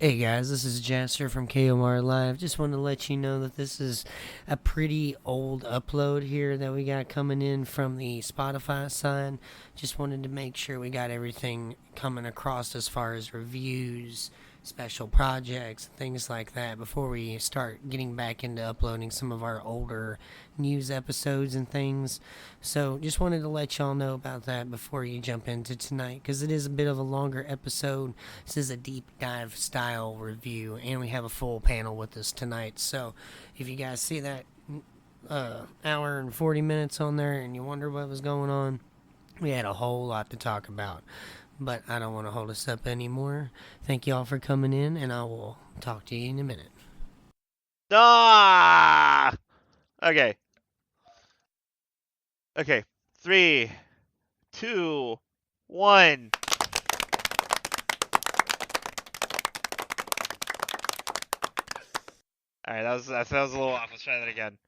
Hey guys, this is Jaster from KoR Live. Just wanted to let you know that this is a pretty old upload here that we got coming in from the Spotify side. Just wanted to make sure we got everything coming across as far as reviews, special projects, things like that before we start getting back into uploading some of our older news episodes and things. So just wanted to let y'all know about that before you jump into tonight, because it is a bit of a longer episode. This is a deep dive style review, and we have a full panel with us tonight. So if you guys see that hour and 40 minutes on there and you wonder what was going on, we had a whole lot to talk about. But I don't want to hold us up anymore. Thank you all for coming in, and I will talk to you in a minute. Ah! Okay. Okay. 3, 2, 1. Alright, that was a little off. Let's try that again.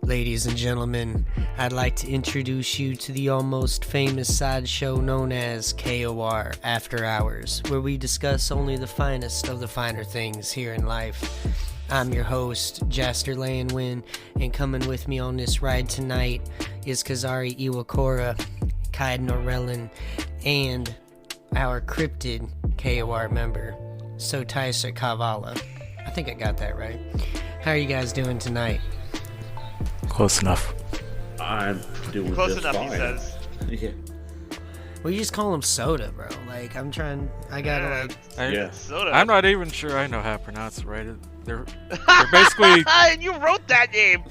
Ladies and gentlemen, I'd like to introduce you to the almost famous sideshow known as KoR After Hours, where we discuss only the finest of the finer things here in life. I'm your host, Jaster Landwin, and coming with me on this ride tonight is Kazari Iwakura, Kaid Norellin, and our cryptid KoR member, Sotaisa Kavala. I think I got that right. How are you guys doing tonight? Close enough. I'm doing Close just enough, fine. he says. Yeah. Well, you just call him Soda, bro. Like, I gotta, like... Yeah. Soda. I'm not even sure I know how to pronounce it right. They're basically And you wrote that name!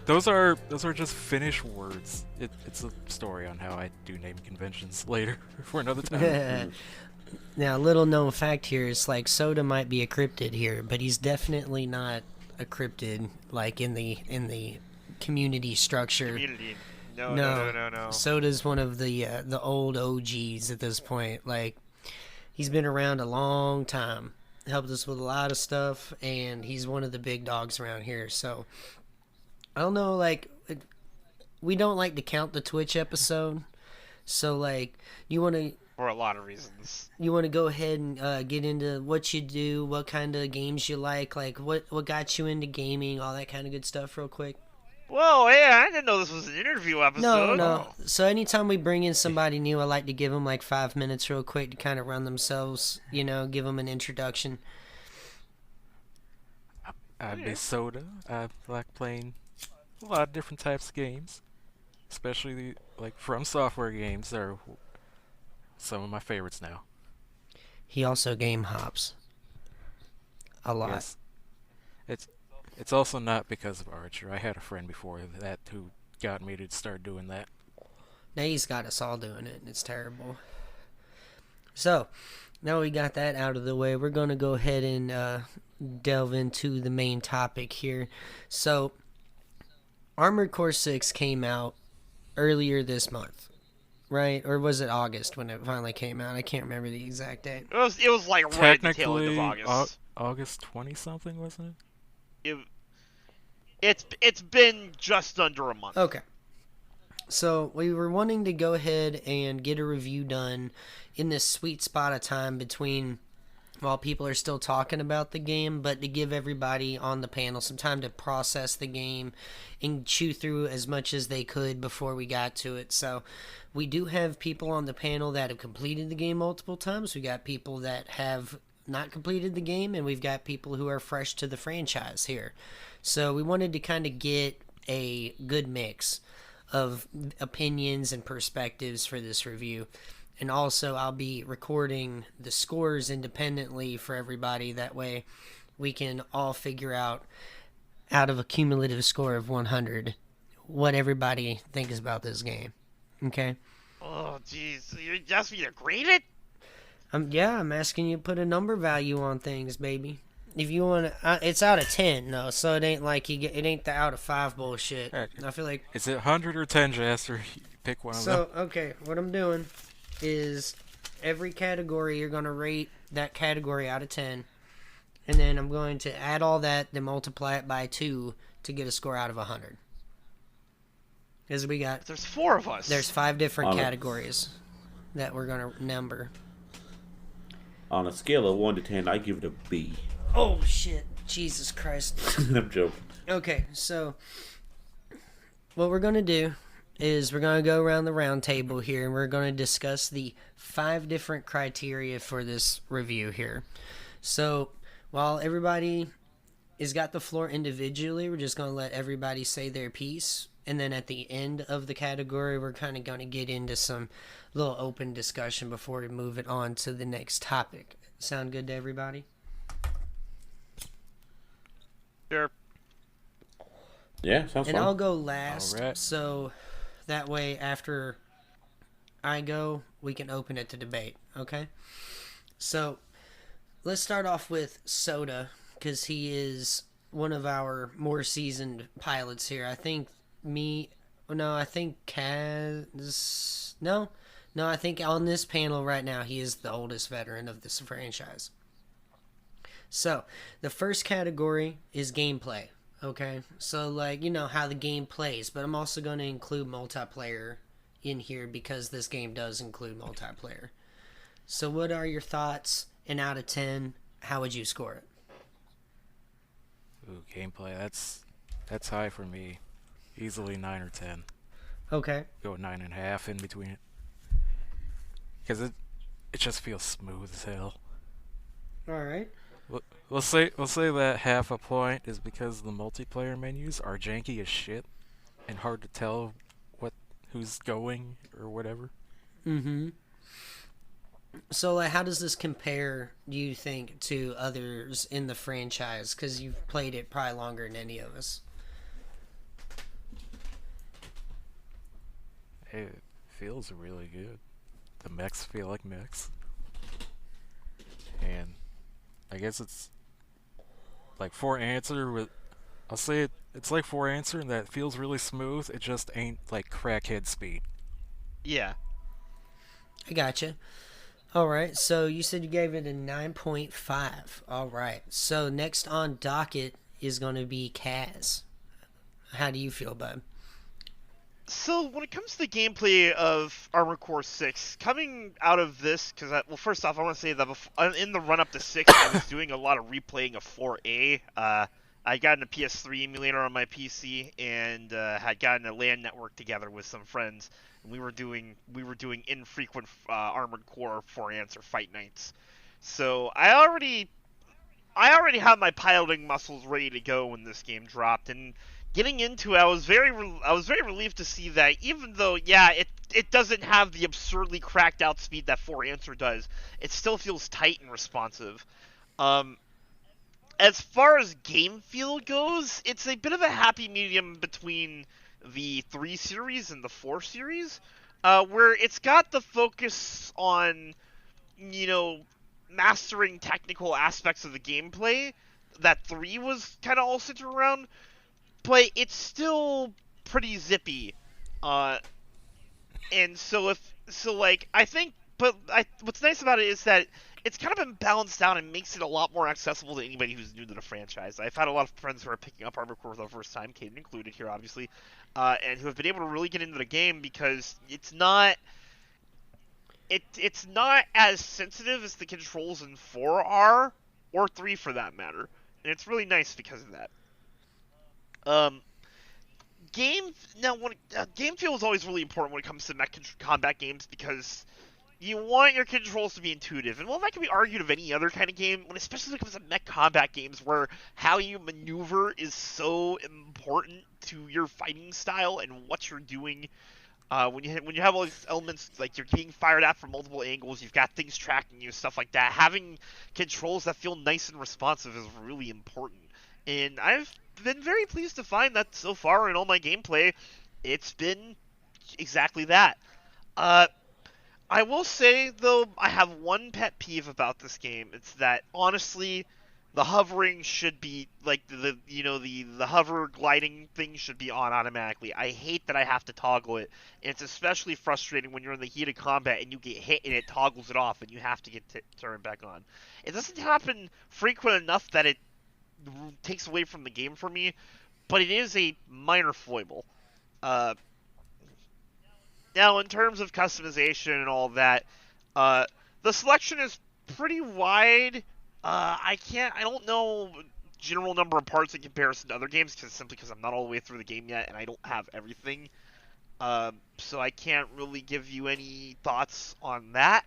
those are just Finnish words. It's a story on how I do name conventions later for another time. Now, little known fact here is, like, Soda might be a cryptid here, but he's definitely not a cryptid, like, in the community structure. Community. No. Soda's one of the old OGs at this point. Like, he's been around a long time, helped us with a lot of stuff, and he's one of the big dogs around here. So I don't know, like, we don't like to count the Twitch episode. So, like, For a lot of reasons. you want to go ahead and get into what you do, what kind of games you like what got you into gaming, all that kind of good stuff, real quick. Whoa, yeah, I didn't know this was an interview episode. No. So anytime we bring in somebody new, I like to give them like 5 minutes real quick to kind of run themselves, give them an introduction. I'm Miss Soda. I like playing a lot of different types of games, especially like From Software games. Are some of my favorites now. He also game hops a lot. Yes. It's also not because of Archer. I had a friend before that who got me to start doing that. Now he's got us all doing it, and it's terrible. So, now we got that out of the way, we're going to go ahead and delve into the main topic here. So, Armored Core 6 came out earlier this month, right? Or was it August when it finally came out? I can't remember the exact date. It was like right at the tail end Technically, of August. August 20 something, wasn't it? It's been just under a month. Okay. So we were wanting to go ahead and get a review done in this sweet spot of time between while people are still talking about the game, but to give everybody on the panel some time to process the game and chew through as much as they could before we got to it. So we do have people on the panel that have completed the game multiple times. We got people that have not completed the game, and we've got people who are fresh to the franchise here. So we wanted to kind of get a good mix of opinions and perspectives for this review. And also, I'll be recording the scores independently for everybody. That way, we can all figure out of a cumulative score of 100, what everybody thinks about this game. Okay? Oh, jeez. You just me to grade it? I'm asking you to put a number value on things, baby. If you want to, it's out of 10, no, so it ain't like it ain't the out of 5 bullshit. Right. I feel like Is it 100 or 10, Jaster? pick one of So, them. okay, what I'm doing is every category you're going to rate that category out of 10. And then I'm going to add all that, then multiply it by 2 to get a score out of 100. Because we got... There's 4 of us. There's 5 different categories that we're going to number. On a scale of 1 to 10, I give it a B. Oh, shit. Jesus Christ. I'm joking. Okay, so what we're going to do is we're going to go around the round table here, and we're going to discuss the 5 different criteria for this review here. So while everybody has got the floor individually, we're just going to let everybody say their piece. And then at the end of the category, we're kind of going to get into some little open discussion before we move it on to the next topic. Sound good to everybody? Sure. Yeah, sounds And fun. I'll go last, Alright. so that way after I go, we can open it to debate, okay? So let's start off with Soda, because he is one of our more seasoned pilots here. I think Kaz... No, I think on this panel right now, he is the oldest veteran of this franchise. So, the first category is gameplay, okay? So, like, you know how the game plays, but I'm also going to include multiplayer in here because this game does include multiplayer. So, what are your thoughts? And out of 10, how would you score it? Ooh, gameplay. That's high for me. Easily 9 or 10. Okay. Go 9.5 in between it. Because it just feels smooth as hell. All right. We'll say that half a point is because the multiplayer menus are janky as shit and hard to tell who's going or whatever. Mm-hmm. So, like, how does this compare, do you think, to others in the franchise? Because you've played it probably longer than any of us. It feels really good. The mechs feel like mechs. And I guess it's like 4 answer with... I'll say it's like 4 answer and that feels really smooth. It just ain't like crackhead speed. Yeah. I gotcha. All right, so you said you gave it a 9.5. All right, so next on docket is going to be Kaz. How do you feel, bud? So, when it comes to the gameplay of Armored Core 6, coming out of this, because, well, first off, I want to say that in the run-up to 6, I was doing a lot of replaying of 4A. I got a PS3 emulator on my PC, and had gotten a LAN network together with some friends, and we were doing infrequent Armored Core 4 answer fight nights. So, I already had my piloting muscles ready to go when this game dropped, and getting into it, I was very relieved to see that even though, yeah, it doesn't have the absurdly cracked out speed that 4 answer does, it still feels tight and responsive. As far as game feel goes, it's a bit of a happy medium between the 3 series and the 4 series, where it's got the focus on, mastering technical aspects of the gameplay that 3 was kind of all centered around, but it's still pretty zippy. And what's nice about it is that it's kind of been balanced out and makes it a lot more accessible to anybody who's new to the franchise. I've had a lot of friends who are picking up Armored Core for the first time, Caden included here, obviously, and who have been able to really get into the game because it's not as sensitive as the controls in 4 are, or 3 for that matter, and it's really nice because of that. Game feel is always really important when it comes to mech combat games because you want your controls to be intuitive, and while that can be argued of any other kind of game, especially when it comes to mech combat games where how you maneuver is so important to your fighting style and what you're doing. When you have all these elements, like you're being fired at from multiple angles, you've got things tracking you, stuff like that. Having controls that feel nice and responsive is really important. And I've been very pleased to find that so far in all my gameplay, it's been exactly that. I will say, though, I have one pet peeve about this game. It's that, honestly, the hovering should be like the hover gliding thing should be on automatically. I hate that I have to toggle it. And it's especially frustrating when you're in the heat of combat and you get hit and it toggles it off and you have to get turned back on. It doesn't happen frequent enough that it takes away from the game for me, but it is a minor foible. Uh, Now, in terms of customization and all that, the selection is pretty wide. I don't know general number of parts in comparison to other games, simply because I'm not all the way through the game yet and I don't have everything. So I can't really give you any thoughts on that.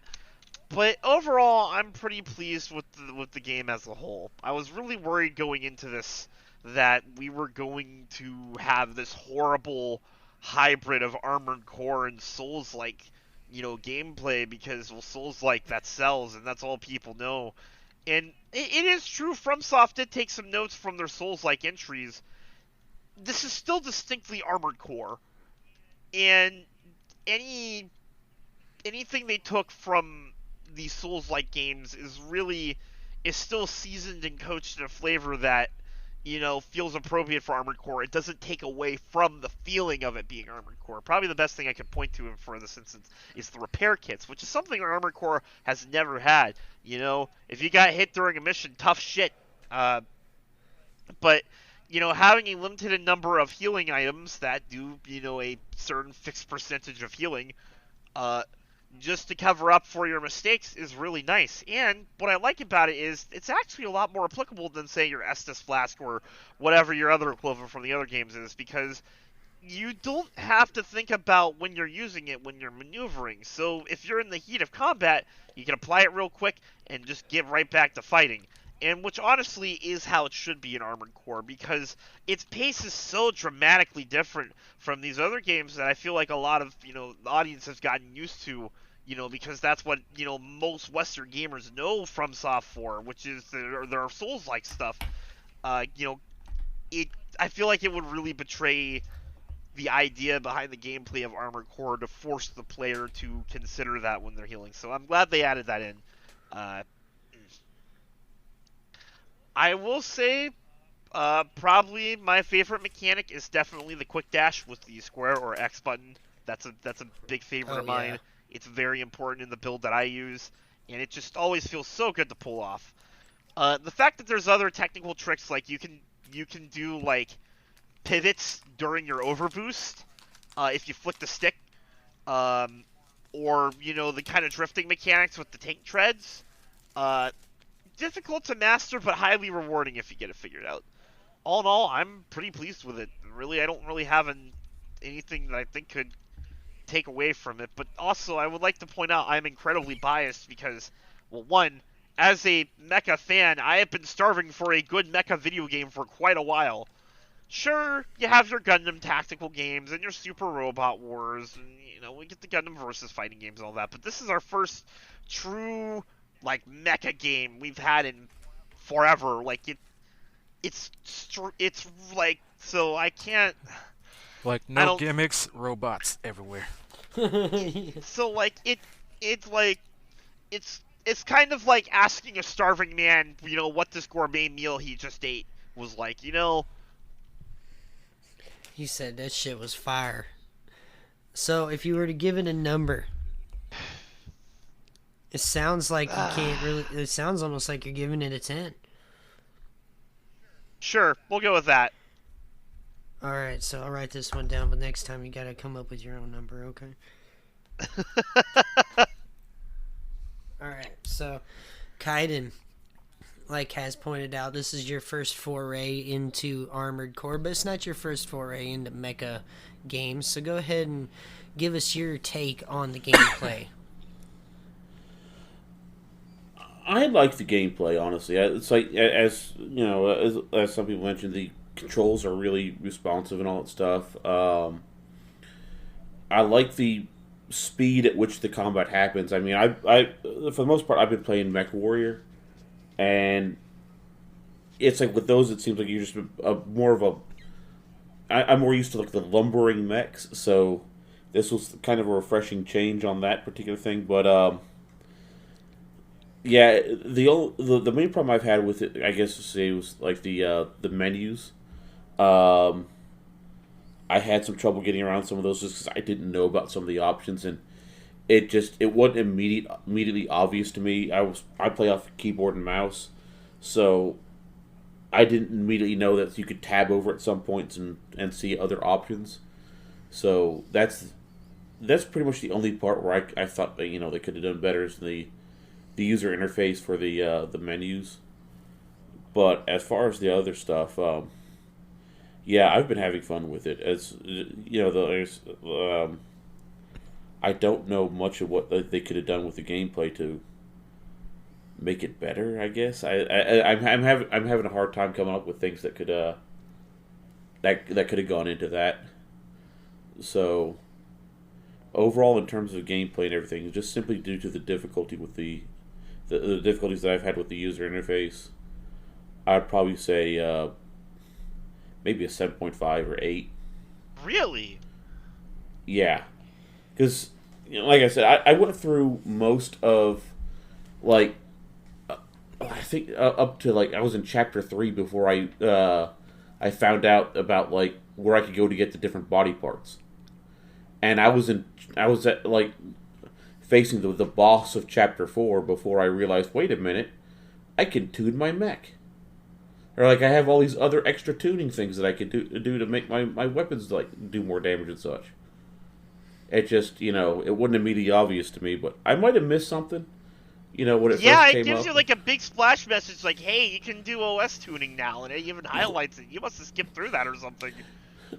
But overall, I'm pretty pleased with the game as a whole. I was really worried going into this that we were going to have this horrible hybrid of Armored Core and Souls-like, gameplay, because, well, Souls-like, that sells, and that's all people know. And it is true, FromSoft did take some notes from their Souls-like entries. This is still distinctly Armored Core, and anything they took from these Souls-like games is still seasoned and coached in a flavor that, feels appropriate for Armored Core. It doesn't take away from the feeling of it being Armored Core. Probably the best thing I could point to for this instance is the repair kits, which is something Armored Core has never had. If you got hit during a mission, tough shit. But, having a limited number of healing items that do, a certain fixed percentage of healing, just to cover up for your mistakes is really nice. And what I like about it is it's actually a lot more applicable than, say, your Estus Flask or whatever your other equivalent from the other games is, because you don't have to think about when you're using it when you're maneuvering. So if you're in the heat of combat, you can apply it real quick and just get right back to fighting. And which honestly is how it should be in Armored Core, because its pace is so dramatically different from these other games that I feel like a lot of, the audience has gotten used to, because that's what, most Western gamers know FromSoft for, which is their Souls-like stuff. I feel like it would really betray the idea behind the gameplay of Armored Core to force the player to consider that when they're healing. So I'm glad they added that in. I will say, probably my favorite mechanic is definitely the quick dash with the square or X button. That's a big favorite of mine. Yeah. It's very important in the build that I use, and it just always feels so good to pull off. The fact that there's other technical tricks, like you can do like pivots during your overboost if you flick the stick, or the kind of drifting mechanics with the tank treads. Difficult to master, but highly rewarding if you get it figured out. All in all, I'm pretty pleased with it. Really, I don't really have anything that I think could take away from it. But also, I would like to point out I'm incredibly biased because, well, one, as a mecha fan, I have been starving for a good mecha video game for quite a while. Sure, you have your Gundam tactical games and your Super Robot Wars, and, we get the Gundam versus fighting games and all that, but this is our first true mecha game we've had in forever. It's like, so I can't, no gimmicks, robots everywhere. So it's kind of like asking a starving man, what this gourmet meal he just ate was like. He said that shit was fire. So if you were to give it a number, it sounds like you can't really. It sounds almost like you're giving it a 10. Sure, we'll go with that. All right, so I'll write this one down, but next time you gotta come up with your own number, okay? All right, so Kaiden, like Has pointed out, this is your first foray into Armored Core, but it's not your first foray into mecha games. So go ahead and give us your take on the gameplay. I like the gameplay, honestly. It's like, as some people mentioned, the controls are really responsive and all that stuff. I like the speed at which the combat happens. I mean, I for the most part, I've been playing Mech Warrior, and it's like with those, it seems like you're just more of a. I'm more used to the lumbering mechs, so this was kind of a refreshing change on that particular thing. But Yeah, the main problem I've had with it, I guess to say, was like the menus. Um, I had some trouble getting around some of those just because I didn't know about some of the options, and it wasn't immediately obvious to me. I play off keyboard and mouse, so I didn't immediately know that you could tab over at some points and see other options. So that's pretty much the only part where I thought that they could have done better is the user interface for the menus. But as far as the other stuff, yeah, I've been having fun with it. As I don't know much of what they could have done with the gameplay to make it better. I guess I'm having a hard time coming up with things that could that could have gone into that. So overall, in terms of gameplay and everything, just simply due to the difficulty with the difficulties that I've had with the user interface, I'd probably say maybe a 7.5 or 8. Really? Yeah, because like I said, I went through most of like I think up to like I was in chapter 3 before I found out about like where I could go to get the different body parts, and I was at like facing the boss of chapter 4 before I realized, wait a minute, I can tune my mech. Or like I have all these other extra tuning things that I could do to make my weapons like do more damage and such. It just it wasn't immediately obvious to me, but I might have missed something. When it Yeah, first it came gives up. you like a big splash message like, hey, you can do OS tuning now, and it even highlights it. You must have skipped through that or something.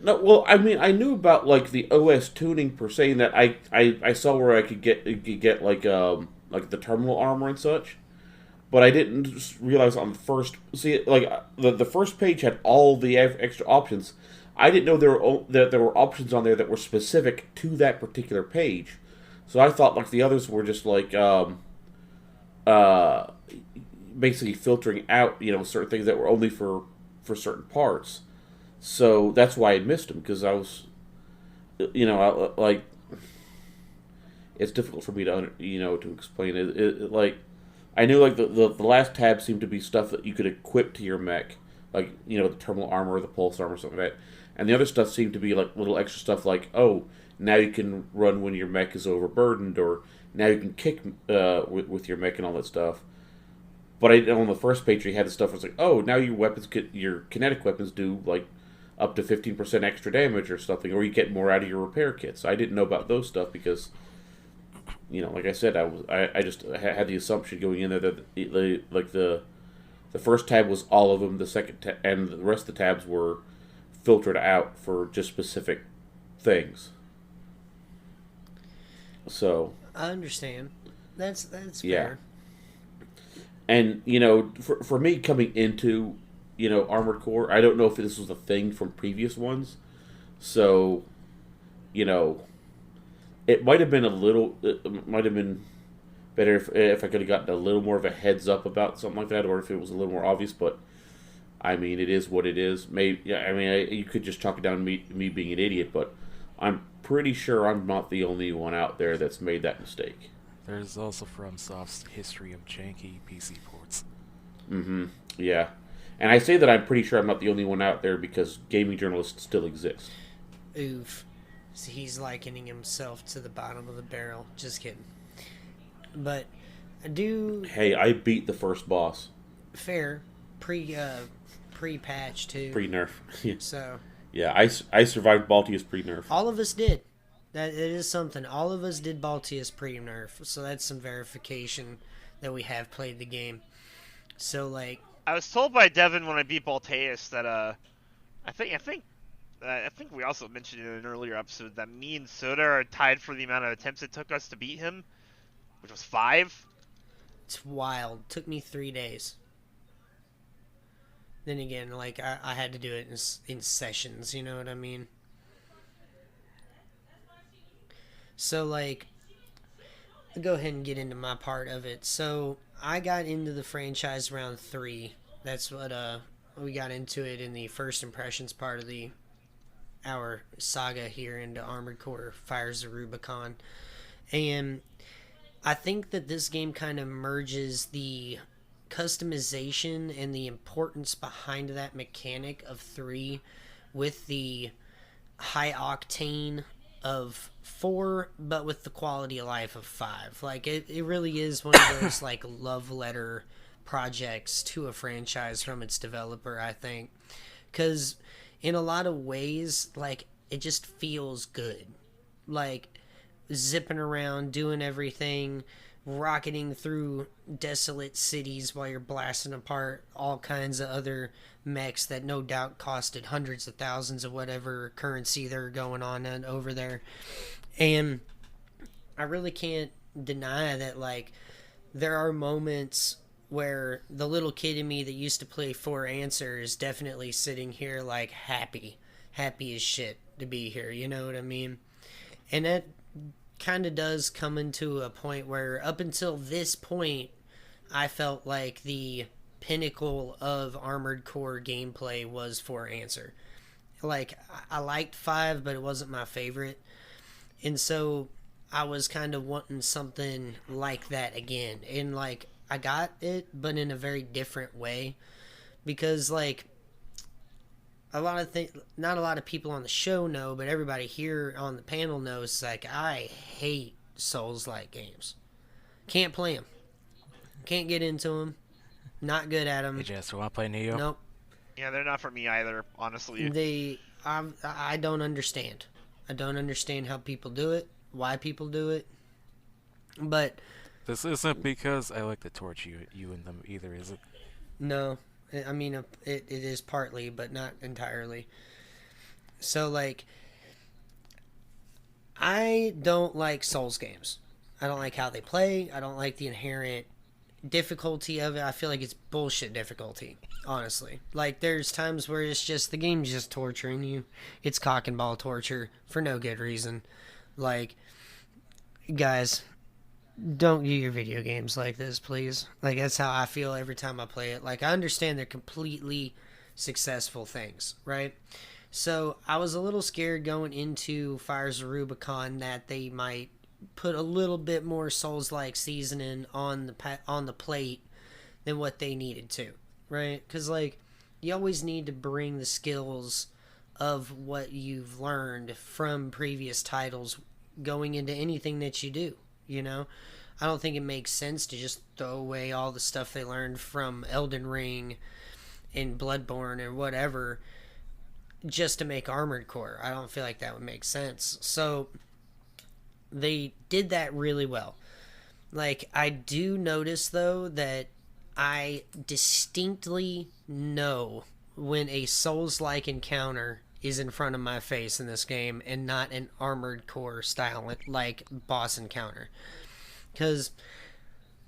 No, well, I mean, I knew about like the OS tuning per se, and that I saw where I could get like the terminal armor and such, but I didn't realize on the first see like the first page had all the extra options. I didn't know that there were options on there that were specific to that particular page, so I thought like the others were just like uh basically filtering out certain things that were only for certain parts. So that's why I missed them because I was like it's difficult for me to to explain it like I knew like the last tab seemed to be stuff that you could equip to your mech, like the terminal armor or the pulse armor or something like that, and the other stuff seemed to be like little extra stuff like, oh, now you can run when your mech is overburdened, or now you can kick with your mech and all that stuff. But on the first page you had the stuff where it's like, oh, now your kinetic weapons do like up to 15% extra damage or something, or you get more out of your repair kits. I didn't know about those stuff because like I said, I just had the assumption going in there that the first tab was all of them, the second and the rest of the tabs were filtered out for just specific things. So I understand. That's yeah, fair. and for me coming into Armored Core, I don't know if this was a thing from previous ones, so you know it might have been it might have been better if I could have gotten a little more of a heads up about something like that, or if it was a little more obvious. But I mean, it is what it is. Maybe yeah, I mean, you could just chalk it down to me being an idiot, but I'm pretty sure I'm not the only one out there that's made that mistake. There's also FromSoft's history of janky PC ports. Mm-hmm. Yeah, and I say that I'm pretty sure I'm not the only one out there because gaming journalists still exist. Oof. So he's likening himself to the bottom of the barrel. Just kidding. But I do Hey, I beat the first boss fair pre patch too. pre nerf. So Yeah, I survived Baltia's pre nerf. all of us did. That it is something. All of us did Baltius pre nerf. So that's some verification that we have played the game. So like I was told by Devin when I beat Balteus that I think we also mentioned in an earlier episode that me and Soda are tied for the amount of attempts it took us to beat him, which was 5. it's wild. Took me 3 days. Then again, like I had to do it in sessions. You know what I mean? So like, I'll go ahead and get into my part of it. So I got into the franchise round 3. That's what we got into it in the first impressions part of our saga here into Armored Core Fires of Rubicon. And I think that this game kind of merges the customization and the importance behind that mechanic of 3 with the high octane of 4, but with the quality of life of 5. Like, it really is one of those, like, love letter projects to a franchise from its developer, I think. Because in a lot of ways, like, it just feels good. Like, zipping around, doing everything, rocketing through desolate cities while you're blasting apart all kinds of other mechs that no doubt costed hundreds of thousands of whatever currency they're going on and over there. And I really can't deny that, like, there are moments where the little kid in me that used to play Four Answer is definitely sitting here, like, happy as shit to be here, you know what I mean? And that kind of does come into a point where up until this point I felt like the pinnacle of Armored Core gameplay was Four Answer. Like, I liked 5, but it wasn't my favorite, and so I was kind of wanting something like that again, and like I got it, but in a very different way, because like not a lot of people on the show know, but everybody here on the panel knows, like, I hate Souls-like games. Can't play them. Can't get into them. Not good at them. Hey, Jess, want to play Neo? Nope. Yeah, they're not for me either, honestly. I don't understand. I don't understand how people do it, why people do it. But This isn't because I like to torch you and them either, is it? no, I mean, it is partly, but not entirely. So, like, I don't like Souls games. I don't like how they play. I don't like the inherent difficulty of it. I feel like it's bullshit difficulty, honestly. Like, there's times where it's just, the game's just torturing you. It's cock and ball torture for no good reason. Like, guys, don't do your video games like this, please. Like, that's how I feel every time I play it. Like, I understand they're completely successful things, right? So I was a little scared going into Fires of Rubicon that they might put a little bit more Souls-like seasoning on the plate than what they needed to, right? Because, like, you always need to bring the skills of what you've learned from previous titles going into anything that you do, you know? I don't think it makes sense to just throw away all the stuff they learned from Elden Ring and Bloodborne or whatever just to make Armored Core. I don't feel like that would make sense. So they did that really well. Like, I do notice, though, that I distinctly know when a Souls-like encounter is in front of my face in this game and not an Armored Core style, like, boss encounter. Because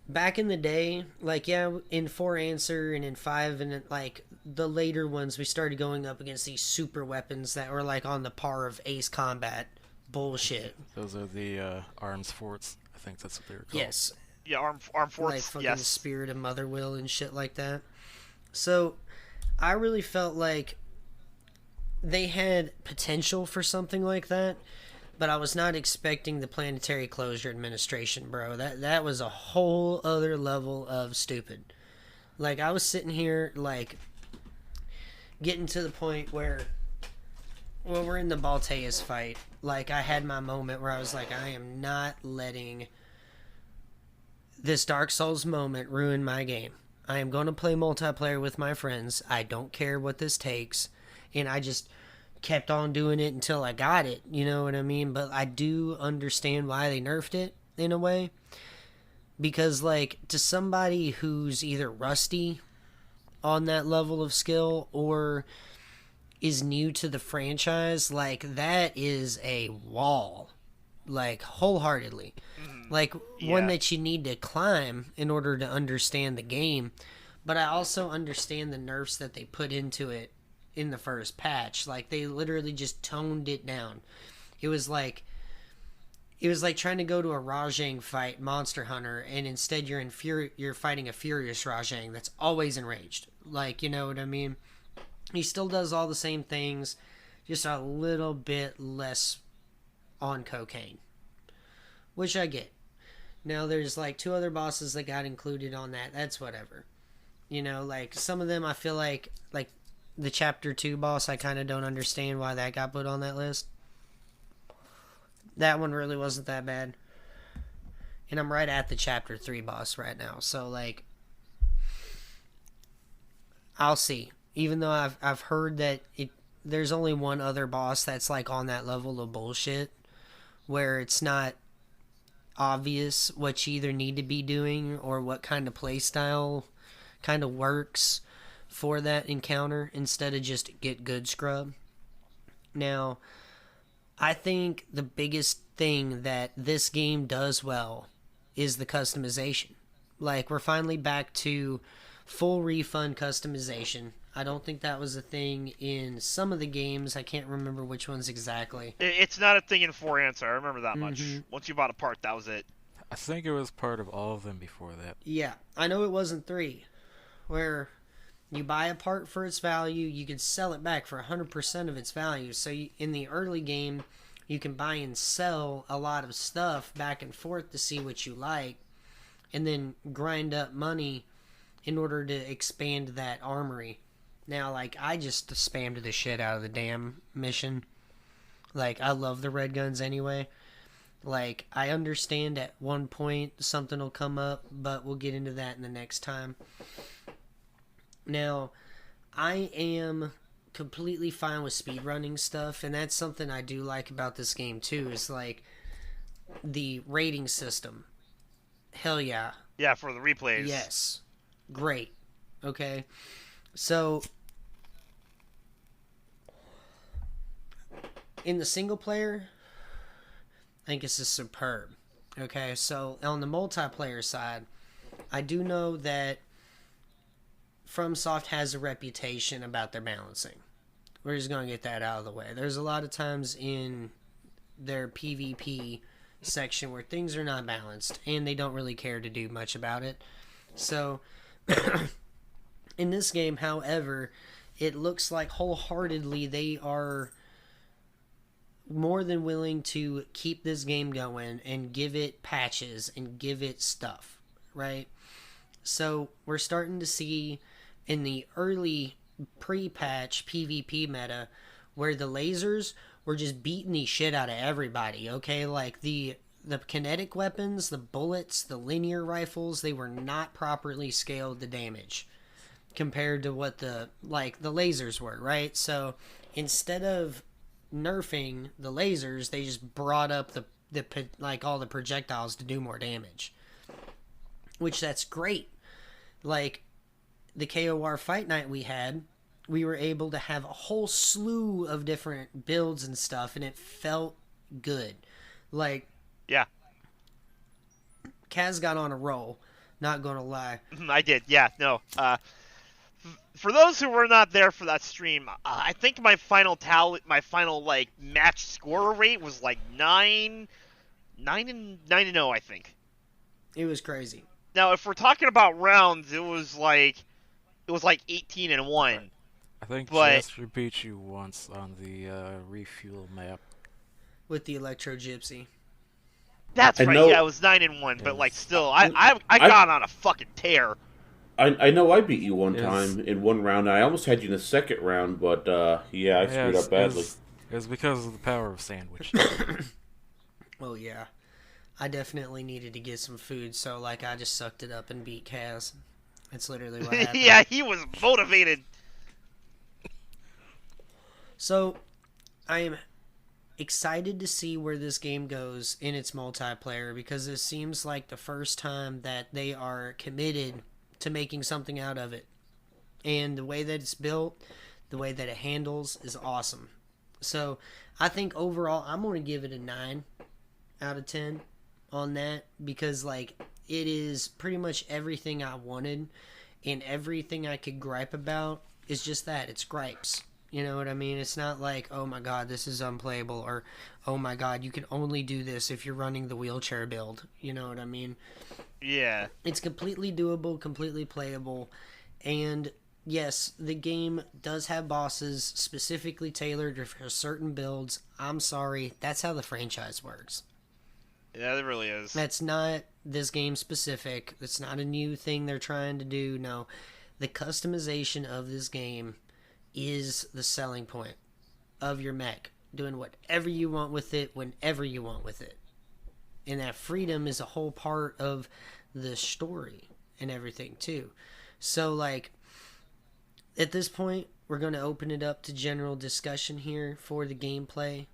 back in the day, like, yeah, in 4 Answer and in 5 and, like, the later ones, we started going up against these super weapons that were, like, on the par of Ace Combat bullshit. Those are the arms forts. I think that's what they're called. Yes. Yeah, arm forts, Like fucking yes. Spirit of Motherwill and shit like that. So I really felt like they had potential for something like that, but I was not expecting the Planetary Closure Administration, bro. That was a whole other level of stupid. Like, I was sitting here, like, getting to the point where, well, we're in the Balteus fight. Like, I had my moment where I was like, I am not letting this Dark Souls moment ruin my game. I am going to play multiplayer with my friends. I don't care what this takes. And I just kept on doing it until I got it. You know what I mean? But I do understand why they nerfed it in a way. Because, like, to somebody who's either rusty on that level of skill or is new to the franchise, like, that is a wall. Like, wholeheartedly. Like, one that you need to climb in order to understand the game. But I also understand the nerfs that they put into it in the first patch. Like, they literally just toned it down. It was like trying to go to a Rajang fight, Monster Hunter, and instead you're fighting a furious Rajang that's always enraged. Like, you know what I mean? He still does all the same things, just a little bit less on cocaine. Which I get. Now there's like 2 other bosses that got included on that. That's whatever. You know, like some of them I feel like the chapter 2 boss, I kind of don't understand why that got put on that list. That one really wasn't that bad. And I'm right at the chapter 3 boss right now. So like I'll see. Even though I've heard that there's only one other boss that's like on that level of bullshit where it's not obvious what you either need to be doing or what kind of playstyle kind of works for that encounter instead of just get good scrub. Now, I think the biggest thing that this game does well is the customization. Like, we're finally back to full refund customization. I don't think that was a thing in some of the games. I can't remember which ones exactly. It's not a thing in 4 Answer. I remember that much. Once you bought a part, that was it. I think it was part of all of them before that. Yeah, I know it wasn't 3, where you buy a part for its value, you can sell it back for 100% of its value. So in the early game, you can buy and sell a lot of stuff back and forth to see what you like, and then grind up money in order to expand that armory. Now, like, I just spammed the shit out of the damn mission. Like, I love the red guns anyway. Like, I understand at one point something will come up, but we'll get into that in the next time. Now, I am completely fine with speedrunning stuff, and that's something I do like about this game too, is like the rating system. Hell yeah. Yeah, for the replays. Yes. Great. Okay. So, in the single player, I think this is superb. Okay, so on the multiplayer side, I do know that FromSoft has a reputation about their balancing. We're just going to get that out of the way. There's a lot of times in their PvP section where things are not balanced, and they don't really care to do much about it. So, in this game, however, it looks like wholeheartedly they are more than willing to keep this game going and give it patches and give it stuff, right? So we're starting to see in the early pre-patch PvP meta where the lasers were just beating the shit out of everybody, okay? Like the kinetic weapons, the bullets, the linear rifles, they were not properly scaled to damage compared to what the lasers were, right? So instead of nerfing the lasers, they just brought up the all the projectiles to do more damage, which that's great. Like the KoR fight night we were able to have a whole slew of different builds and stuff, and it felt good. Like, yeah, Kaz got on a roll, not gonna lie. I did. Yeah, no. For those who were not there for that stream, I think my final match scorer rate was like 9-0, I think. It was crazy. Now, if we're talking about rounds, it was like 18-1. I think Chester beat you once on the refuel map with the Electro Gypsy. That's right. Yeah, it was 9-1, but like still, I got on a fucking tear. I know I beat you one time in one round. I almost had you in the second round, but yeah, I screwed up badly. It was because of the power of sandwich. Oh yeah, I definitely needed to get some food, so like I just sucked it up and beat Kaz. That's literally what happened. Yeah, he was motivated. So, I am excited to see where this game goes in its multiplayer, because it seems like the first time that they are committed to making something out of it. And the way that it's built, the way that it handles is awesome. So, I think overall, I'm going to give it a 9 out of 10 on that, because like it is pretty much everything I wanted, and everything I could gripe about is just that. It's gripes. You know what I mean? It's not like, oh my god, this is unplayable, or oh my god, you can only do this if you're running the wheelchair build. You know what I mean? Yeah. It's completely doable, completely playable, and yes, the game does have bosses specifically tailored for certain builds. I'm sorry, that's how the franchise works. Yeah, it really is. That's not this game specific. It's not a new thing they're trying to do. No, the customization of this game is the selling point of your mech. Doing whatever you want with it, whenever you want with it. And that freedom is a whole part of the story and everything, too. So, like, at this point, we're going to open it up to general discussion here for the gameplay.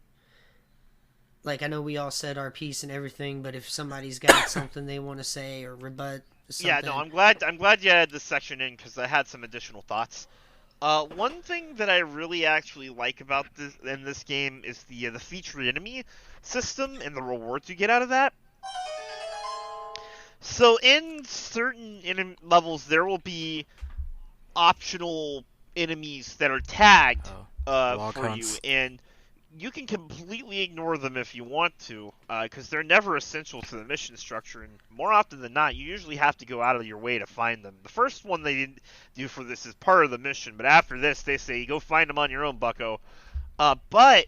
Like, I know we all said our piece and everything, but if somebody's got something they want to say or rebut something... Yeah, no, I'm glad you added this section in, because I had some additional thoughts. One thing that I really actually like about this game is the featured enemy system and the rewards you get out of that. So in certain levels, there will be optional enemies that are tagged for you, and you can completely ignore them if you want to, because they're never essential to the mission structure, and more often than not, you usually have to go out of your way to find them. The first one they do for this is part of the mission, but after this, they say, go find them on your own, bucko. But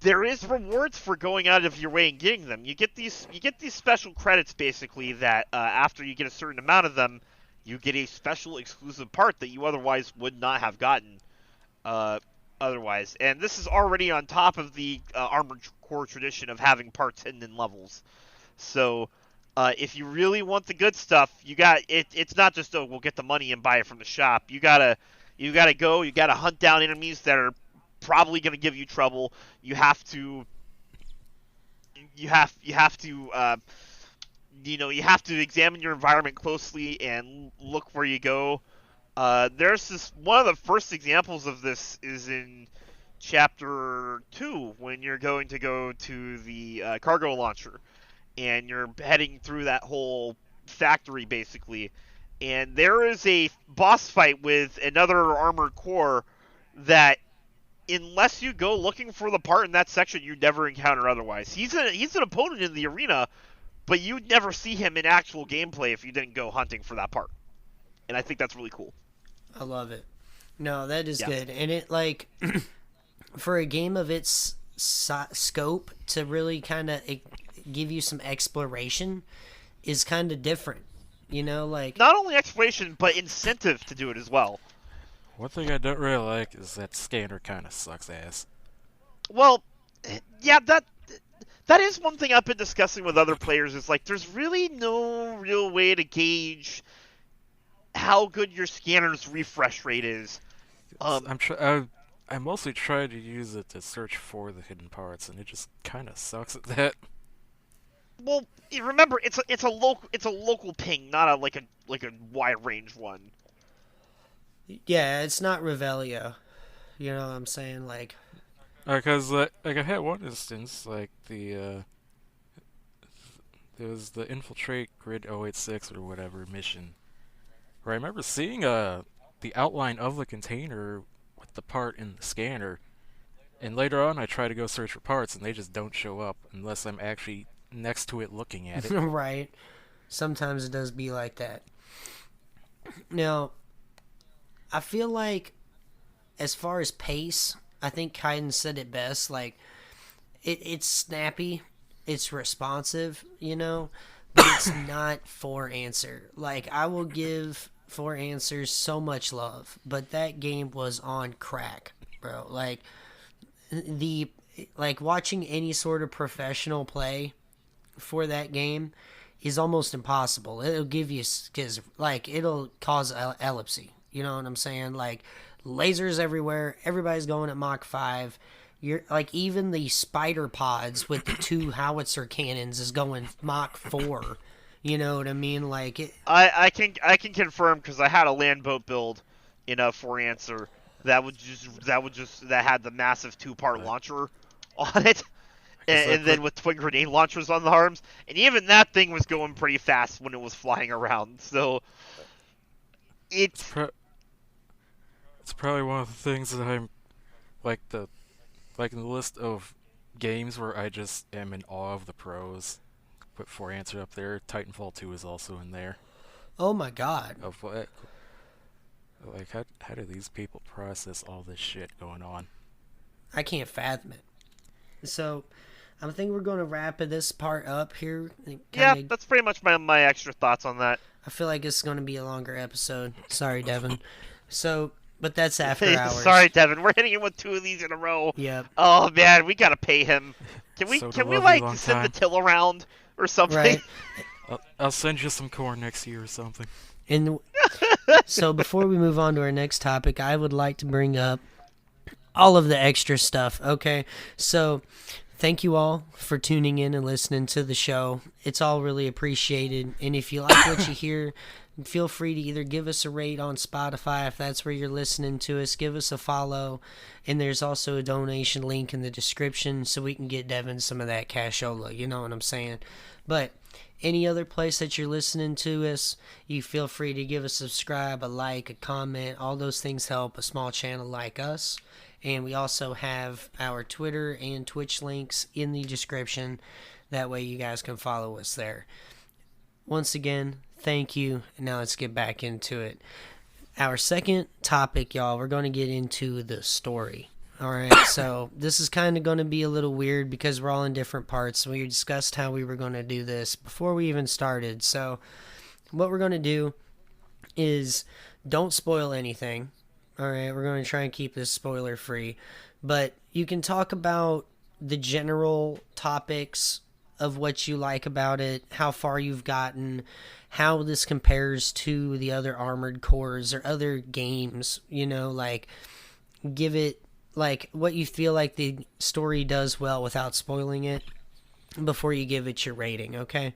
there is rewards for going out of your way and getting them. You get these special credits, basically, that after you get a certain amount of them, you get a special exclusive part that you otherwise would not have gotten otherwise. And this is already on top of the Armored Core tradition of having parts hidden in levels. So if you really want the good stuff, you got it. It's not just, oh, we'll get the money and buy it from the shop. You gotta hunt down enemies that are probably gonna give you trouble. You have to examine your environment closely and look where you go. There's this, one of the first examples of this is in chapter 2, when you're going to go to the cargo launcher, and you're heading through that whole factory, basically. And there is a boss fight with another armored core that, unless you go looking for the part in that section, you never encounter otherwise. He's an opponent in the arena, but you'd never see him in actual gameplay if you didn't go hunting for that part. And I think that's really cool. I love it. No, that is good. And it, like, for a game of its scope to really kind of give you some exploration is kind of different. You know, like... Not only exploration, but incentive to do it as well. One thing I don't really like is that scanner kind of sucks ass. Well, yeah, that is one thing I've been discussing with other players, is like, there's really no real way to gauge how good your scanner's refresh rate is. I mostly try to use it to search for the hidden parts, and it just kind of sucks at that. Well, remember, it's a local ping, not a wide range one. Yeah, it's not Revelio. You know what I'm saying? Like, because like I had one instance, like there was the Infiltrate Grid 086 or whatever mission, where I remember seeing the outline of the container with the part in the scanner, and later on I try to go search for parts and they just don't show up unless I'm actually next to it looking at it. Right. Sometimes it does be like that. Now, I feel like, as far as pace, I think Kaiden said it best. Like, it's snappy, it's responsive, you know, but it's not For Answer. Like, I will give For Answers so much love, but that game was on crack, bro. Like, watching any sort of professional play for that game is almost impossible. It'll give you, because, like, it'll cause epilepsy. You know what I'm saying? Like, lasers everywhere. Everybody's going at Mach 5. You're like, even the spider pods with the 2 howitzer cannons is going Mach 4. You know what I mean? Like, it... I can confirm, because I had a land boat build in a For Answer that had the massive 2-part launcher on it. And then with twin grenade launchers on the arms, and even that thing was going pretty fast when it was flying around. So it's probably one of the things that I'm like in the list of games where I just am in awe of the pros. Put For Answer up there. Titanfall 2 is also in there. Oh my god! Of what? Like, how do these people process all this shit going on? I can't fathom it. So, I think we're going to wrap this part up here. Yeah, Kind of, that's pretty much my extra thoughts on that. I feel like it's going to be a longer episode. Sorry, Devin. So, but that's after hours. Sorry, Devin. We're hitting him with 2 of these in a row. Yep. Oh man, we gotta pay him. Can we So can to we love like you long send time. the till around or something? Right. I'll send you some corn next year or something. And so before we move on to our next topic, I would like to bring up all of the extra stuff. Okay. So thank you all for tuning in and listening to the show. It's all really appreciated. And if you like what you hear, feel free to either give us a rate on Spotify if that's where you're listening to us. Give us a follow. And there's also a donation link in the description so we can get Devin some of that cashola. You know what I'm saying? But any other place that you're listening to us, you feel free to give a subscribe, a like, a comment. All those things help a small channel like us. And we also have our Twitter and Twitch links in the description. That way you guys can follow us there. Once again, thank you. And now let's get back into it. Our second topic, y'all, we're going to get into the story. All right, so this is kind of going to be a little weird because we're all in different parts. We discussed how we were going to do this before we even started. So what we're going to do is don't spoil anything. All right, we're going to try and keep this spoiler free. But you can talk about the general topics of what you like about it, how far you've gotten, how this compares to the other Armored Cores or other games, you know, like give it like what you feel like the story does well without spoiling it before you give it your rating, okay?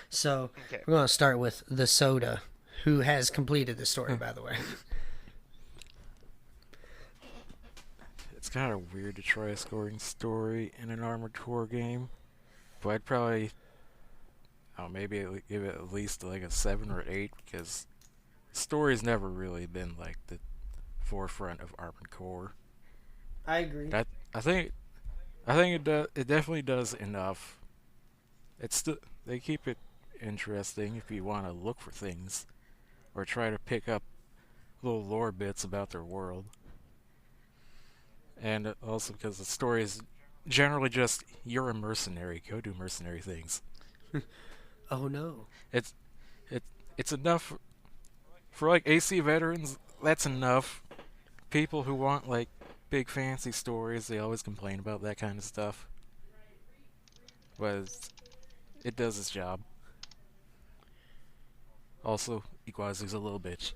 So we're going to start with the Soda, who has completed the story, by the way. It's kind of weird to try a scoring story in an Armored Core game, but I'd probably, maybe give it at least like a 7 or 8 because the story's never really been like the forefront of Armored Core. I agree. I think it definitely does enough. They keep it interesting if you want to look for things or try to pick up little lore bits about their world. And also because the story is generally just you're a mercenary, go do mercenary things. Oh no. It's enough for like AC veterans. That's enough. People who want like big fancy stories, they always complain about that kind of stuff. But it does its job. Also, Iguazu's a little bitch.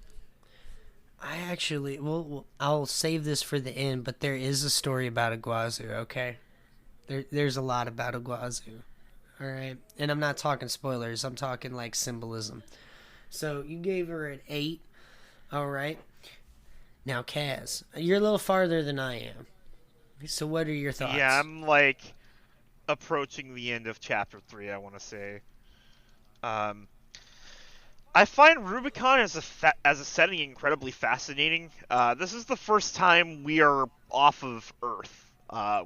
I actually, I'll save this for the end, but there is a story about Iguazu, okay? There's a lot about Iguazu, all right? And I'm not talking spoilers, I'm talking like symbolism. So you gave her an 8, all right? Now, Kaz, you're a little farther than I am. So what are your thoughts? Yeah, I'm like approaching the end of chapter 3, I want to say. I find Rubicon as a setting incredibly fascinating. This is the first time we are off of Earth,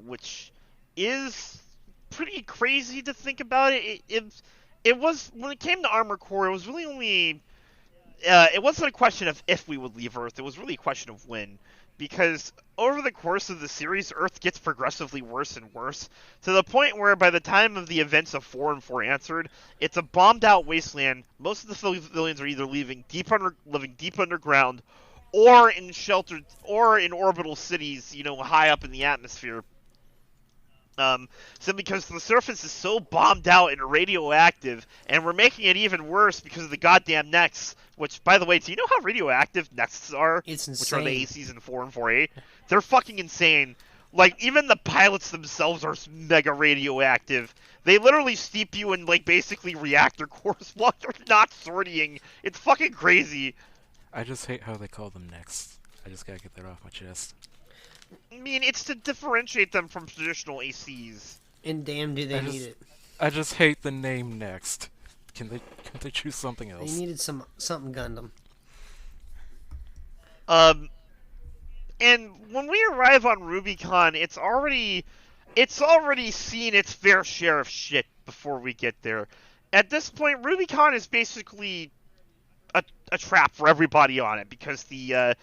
which is pretty crazy to think about. It was, when it came to Armored Core, it was really only it wasn't a question of if we would leave Earth, it was really a question of when. Because over the course of the series, Earth gets progressively worse and worse, to the point where by the time of the events of 4 and 4 Answered, it's a bombed-out wasteland. Most of the civilians are either living deep underground, or in sheltered, or in orbital cities, you know, high up in the atmosphere. So because the surface is so bombed out and radioactive, and we're making it even worse because of the goddamn nests. Which, by the way, do you know how radioactive nests are? It's insane. Which are the ACs in 4 and 4A? They're fucking insane. Like, even the pilots themselves are mega radioactive. They literally steep you in, like, basically reactor cores while you're not sorting. It's fucking crazy. I just hate how they call them next. I just gotta get that off my chest. I mean, it's to differentiate them from traditional ACs. And damn, do they need it. I just hate the name Next. Can they choose something else? They needed something Gundam. And when we arrive on Rubicon, it's already seen its fair share of shit before we get there. At this point, Rubicon is basically a trap for everybody on it because the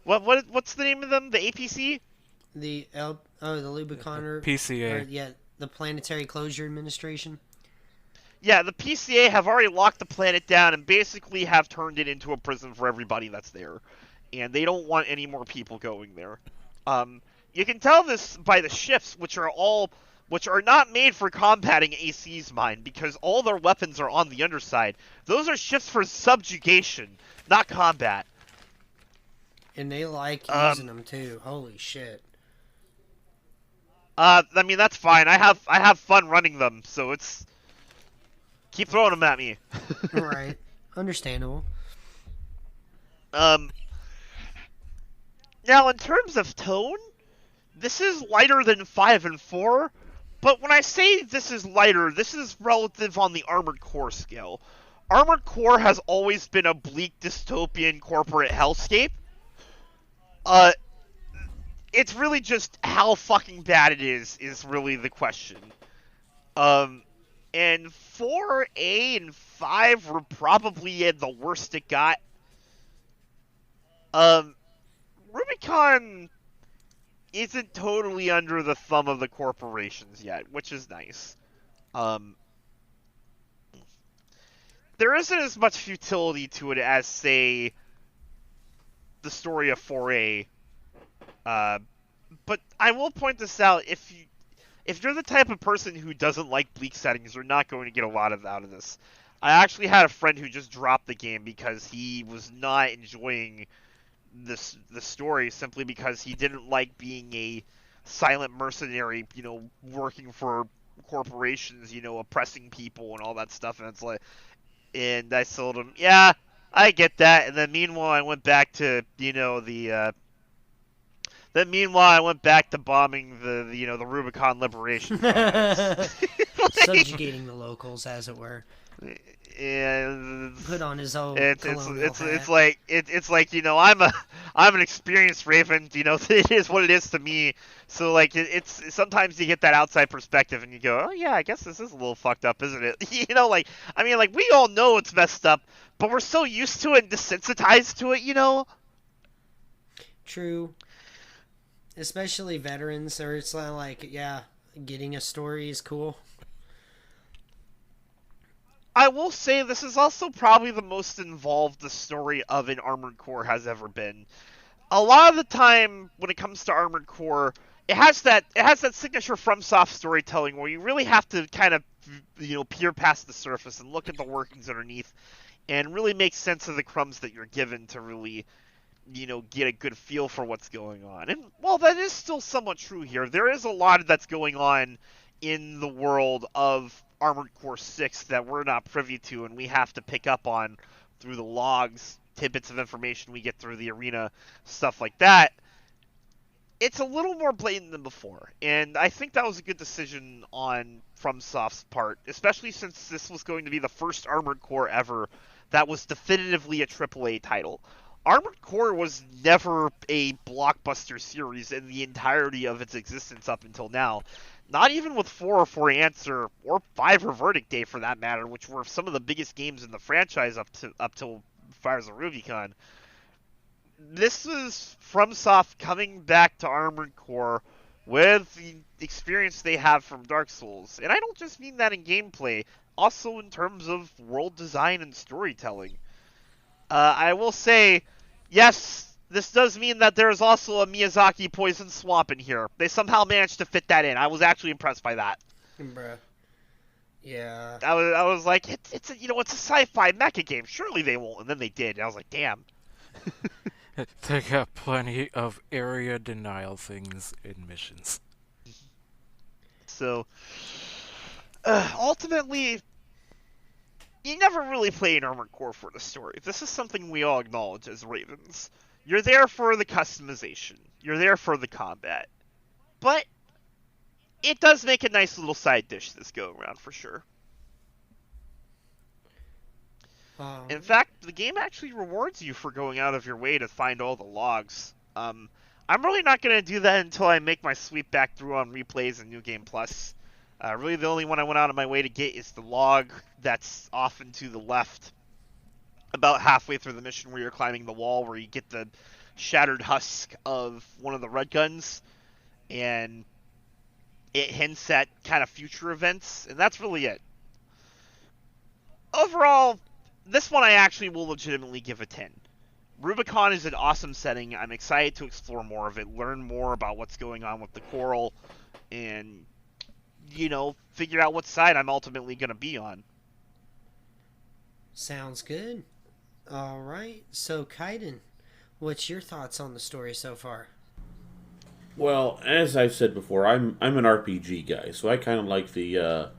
what's the name of them? The APC? The Rubicon PCA. yeah, the Planetary Closure Administration. Yeah, the PCA have already locked the planet down and basically have turned it into a prison for everybody that's there, and they don't want any more people going there. You can tell this by the ships, which are not made for combating AC's mind, because all their weapons are on the underside. Those are ships for subjugation, not combat. And they like using them too. Holy shit. I mean, that's fine. I have fun running them, so it's keep throwing them at me. Right. Understandable. Now, in terms of tone, this is lighter than 5 and 4, but when I say this is lighter, this is relative on the Armored Core scale. Armored Core has always been a bleak dystopian corporate hellscape. It's really just how fucking bad it is really the question. And 4A and 5 were probably at the worst it got. Rubicon isn't totally under the thumb of the corporations yet, which is nice. There isn't as much futility to it as, say, the story of 4A. But I will point this out, if you're the type of person who doesn't like bleak settings, you're not going to get a lot out of this. I actually had a friend who just dropped the game because he was not enjoying the story, simply because he didn't like being a silent mercenary, working for corporations, oppressing people and all that stuff. And I told him, yeah, I get that. And then meanwhile, I went back to, bombing the Rubicon Liberation Project. Subjugating the locals, as it were. And put on his own. It's like I'm an experienced Raven. It is what it is to me. So it's sometimes you get that outside perspective and you go, oh yeah, I guess this is a little fucked up, isn't it? We all know it's messed up, but we're so used to it and desensitized to it, True. Especially veterans, or it's like, yeah, getting a story is cool. I will say this is also probably the most involved the story of an Armored Core has ever been. A lot of the time, when it comes to Armored Core, it has that signature FromSoft storytelling where you really have to kind of, peer past the surface and look at the workings underneath, and really make sense of the crumbs that you're given to really, get a good feel for what's going on. And while that is still somewhat true here, there is a lot that's going on in the world of Armored Core 6 that we're not privy to, and we have to pick up on through the logs, tidbits of information we get through the arena, stuff like that. It's a little more blatant than before, and I think that was a good decision on FromSoft's part, especially since this was going to be the first Armored Core ever that was definitively a AAA title. Armored Core was never a blockbuster series in the entirety of its existence up until now. Not even with 4 for Answer, or 5 or Verdict Day for that matter, which were some of the biggest games in the franchise up till Fires of Rubicon. This is FromSoft coming back to Armored Core with the experience they have from Dark Souls. And I don't just mean that in gameplay, also in terms of world design and storytelling. I will say, yes, this does mean that there is also a Miyazaki Poison Swamp in here. They somehow managed to fit that in. I was actually impressed by that. Bruh. Yeah. I was like, it's a sci-fi mecha game. Surely they won't. And then they did. And I was like, damn. They got plenty of area denial things in missions. So, ultimately, you never really play an Armored Core for the story. This is something we all acknowledge as Ravens. You're there for the customization. You're there for the combat. But it does make a nice little side dish this go around for sure. In fact, the game actually rewards you for going out of your way to find all the logs. I'm really not going to do that until I make my sweep back through on replays and New Game Plus. Really the only one I went out of my way to get is the log that's off and to the left, about halfway through the mission where you're climbing the wall, where you get the shattered husk of one of the red guns. And it hints at kind of future events, and that's really it. Overall, this one I actually will legitimately give a 10. Rubicon is an awesome setting. I'm excited to explore more of it, learn more about what's going on with the coral, and, figure out what side I'm ultimately going to be on. Sounds good. All right. So, Kaiden, what's your thoughts on the story so far? Well, as I've said before, I'm an RPG guy, so I kind of like the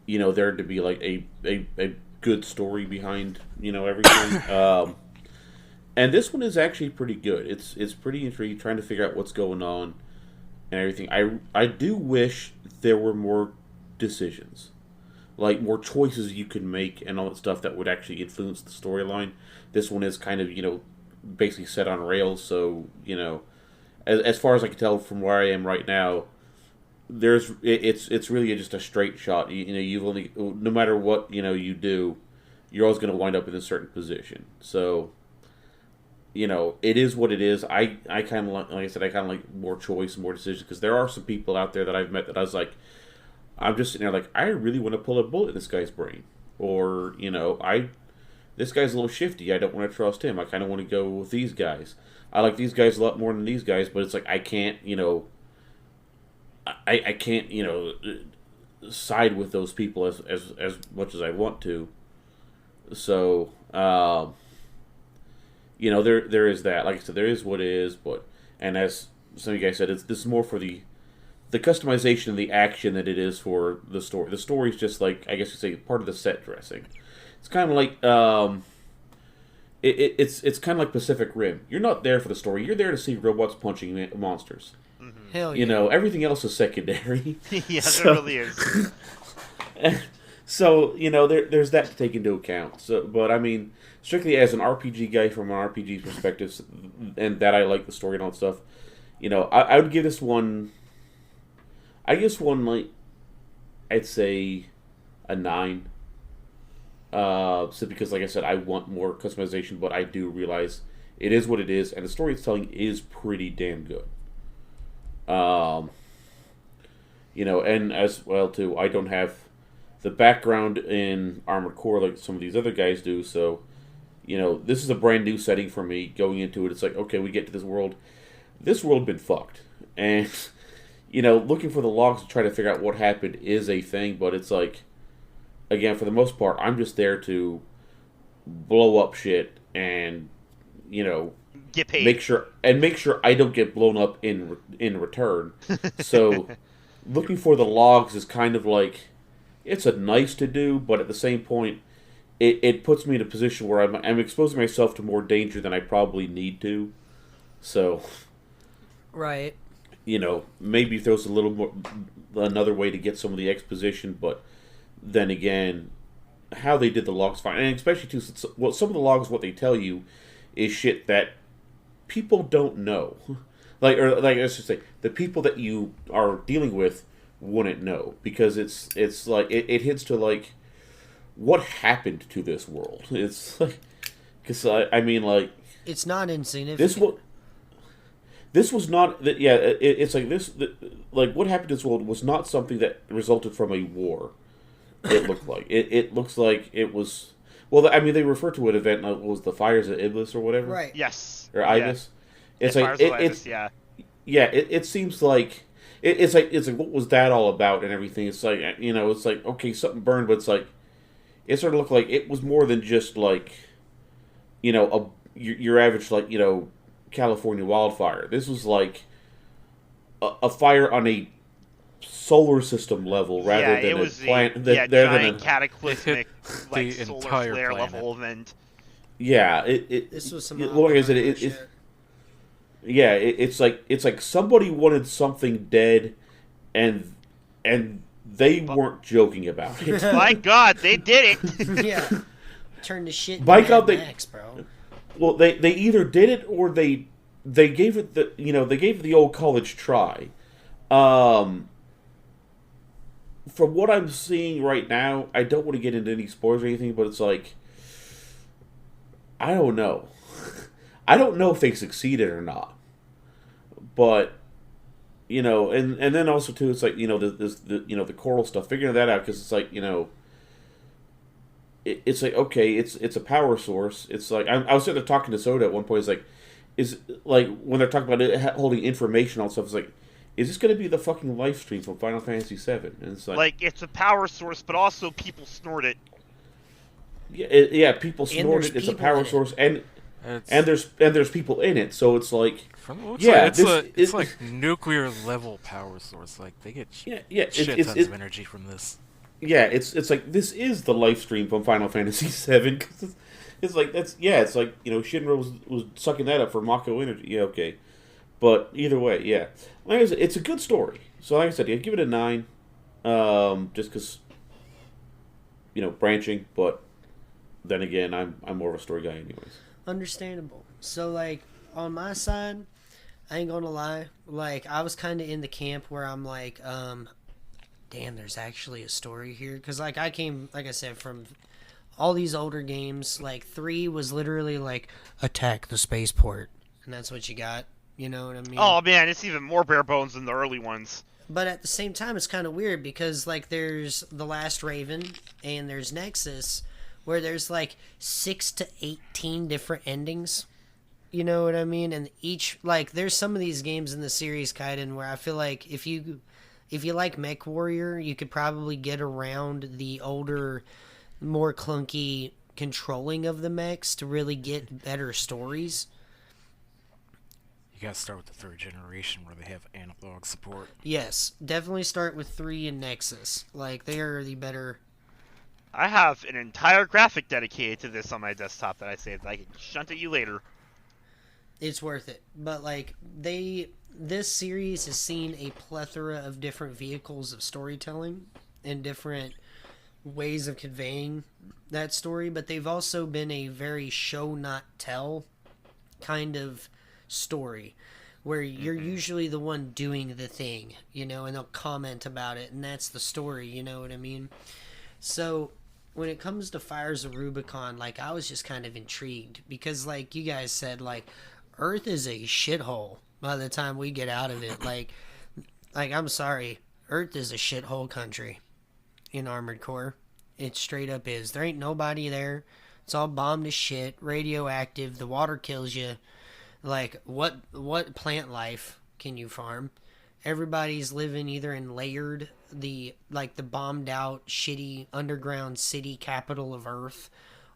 there to be like a good story behind everything. And this one is actually pretty good. It's pretty intriguing, trying to figure out what's going on and everything. I do wish there were more decisions, like more choices you could make and all that stuff that would actually influence the storyline. This one is kind of basically set on rails, so as far as I can tell from where I am right now, it's really just a straight shot. You've only, no matter what you do, you're always going to wind up in a certain position. So it is what it is. I kind of like I said, I kind of like more choice, more decisions, because there are some people out there that I've met that I was like, I'm just sitting there like, I really want to pull a bullet in this guy's brain, or this guy's a little shifty. I don't want to trust him. I kind of want to go with these guys. I like these guys a lot more than these guys, but it's like I can't, I can't, side with those people as much as I want to. So, there is that. Like I said, there is what it is, and as some of you guys said, this is more for the customization and the action than it is for the story. The story is just like, I guess you say, part of the set dressing. It's kind of like it's kind of like Pacific Rim. You're not there for the story. You're there to see robots punching monsters. Mm-hmm. Hell yeah. Everything else is secondary. Yeah, there really is. So there's that to take into account. So, but I mean, strictly as an RPG guy from an RPG perspective, and that I like the story and all that stuff, I would give this one. I guess one, like, I'd say a 9. So because, like I said, I want more customization, but I do realize it is what it is, and the story it's telling is pretty damn good. And as well too, I don't have the background in Armored Core like some of these other guys do, so this is a brand new setting for me. Going into it, it's like, okay, we get to this world. This world been fucked, and looking for the logs to try to figure out what happened is a thing, but it's like, again, for the most part, I'm just there to blow up shit and Get paid. make sure I don't get blown up in return. So looking for the logs is kind of like, it's a nice to do, but at the same point, it puts me in a position where I'm exposing myself to more danger than I probably need to. So, Right. Maybe if there was a little more another way to get some of the exposition, but then again, how they did the logs fine, and especially too, well, some of the logs, what they tell you is shit that people don't know, like I should say, the people that you are dealing with wouldn't know, because it's like it hits to like what happened to this world. It's like, because I mean, like, It's not insignificant. This was not that. Yeah, it's like this. Like, what happened to this world was not something that resulted from a war. It looked like it looks like it was. Well, I mean, they refer to an event. What was the fires at Iblis or whatever? Right. Yes. Or Ibis. Yeah. It's like it's yeah. Yeah. It seems like it's like what was that all about and everything. It's like it's like, okay, something burned, but it's like it sort of looked like it was more than just like your average like California wildfire. This was like a fire on a solar system level rather than a planet. Giant cataclysmic like the solar entire flare planet. level event. Yeah, This was some. like I said, it's like somebody wanted something dead, and they weren't joking about it. My God, they did it. Yeah. Turn the shit By into God, Mad Max, bro. Well, they either did it or they gave it they gave it the old college try. From what I'm seeing right now, I don't want to get into any spoilers or anything, but it's like, I don't know. I don't know if they succeeded or not. But and then also too, it's like the choral stuff, figuring that out because it's like it's like okay, it's a power source. It's like I was sitting there talking to Soda at one point. It's like is like when they're talking about it holding information on stuff. It's like is this going to be the fucking live stream from Final Fantasy VII? And it's like it's a power source, but also people snort it. Yeah, people snort it. It's a power source, and there's people in it. So it's like from the looks it's like nuclear level power source. Like they get shit tons of energy from this. Yeah, it's like this is the live stream from Final Fantasy VII because it's like it's like Shinra was sucking that up for Mako energy. Yeah, okay, but either way, yeah, like I said, it's a good story. So like I said, give it a 9, just because branching, but then again, I'm more of a story guy anyways. Understandable. So like on my side, I ain't gonna lie, like I was kind of in the camp where I'm like, damn, there's actually a story here, because like I came, like I said, from all these older games. Like 3 was literally like attack the spaceport, and that's what you got. You know what I mean? Oh man, it's even more bare bones than the early ones. But at the same time, it's kind of weird because like there's The Last Raven and there's Nexus, where there's like 6 to 18 different endings. You know what I mean? And each, like, there's some of these games in the series, Kaiden, where I feel like if you like Mech Warrior, you could probably get around the older, more clunky controlling of the mechs to really get better stories. You gotta start with the 3rd generation where they have analog support. Yes, definitely start with 3 and Nexus. Like, they are the better. I have an entire graphic dedicated to this on my desktop that I saved. I can shunt at you later. It's worth it. But like this series has seen a plethora of different vehicles of storytelling and different ways of conveying that story, but they've also been a very show not tell kind of story where you're usually the one doing the thing, and they'll comment about it, and that's the story, you know what I mean? So when it comes to Fires of Rubicon, like I was just kind of intrigued because like you guys said, like Earth is a shithole by the time we get out of it. Like I'm sorry, Earth is a shithole country in Armored Core. It straight up is. There ain't nobody there. It's all bombed to shit, radioactive. The water kills you. Like what plant life can you farm? Everybody's living either in layered, the bombed out shitty underground city capital of Earth,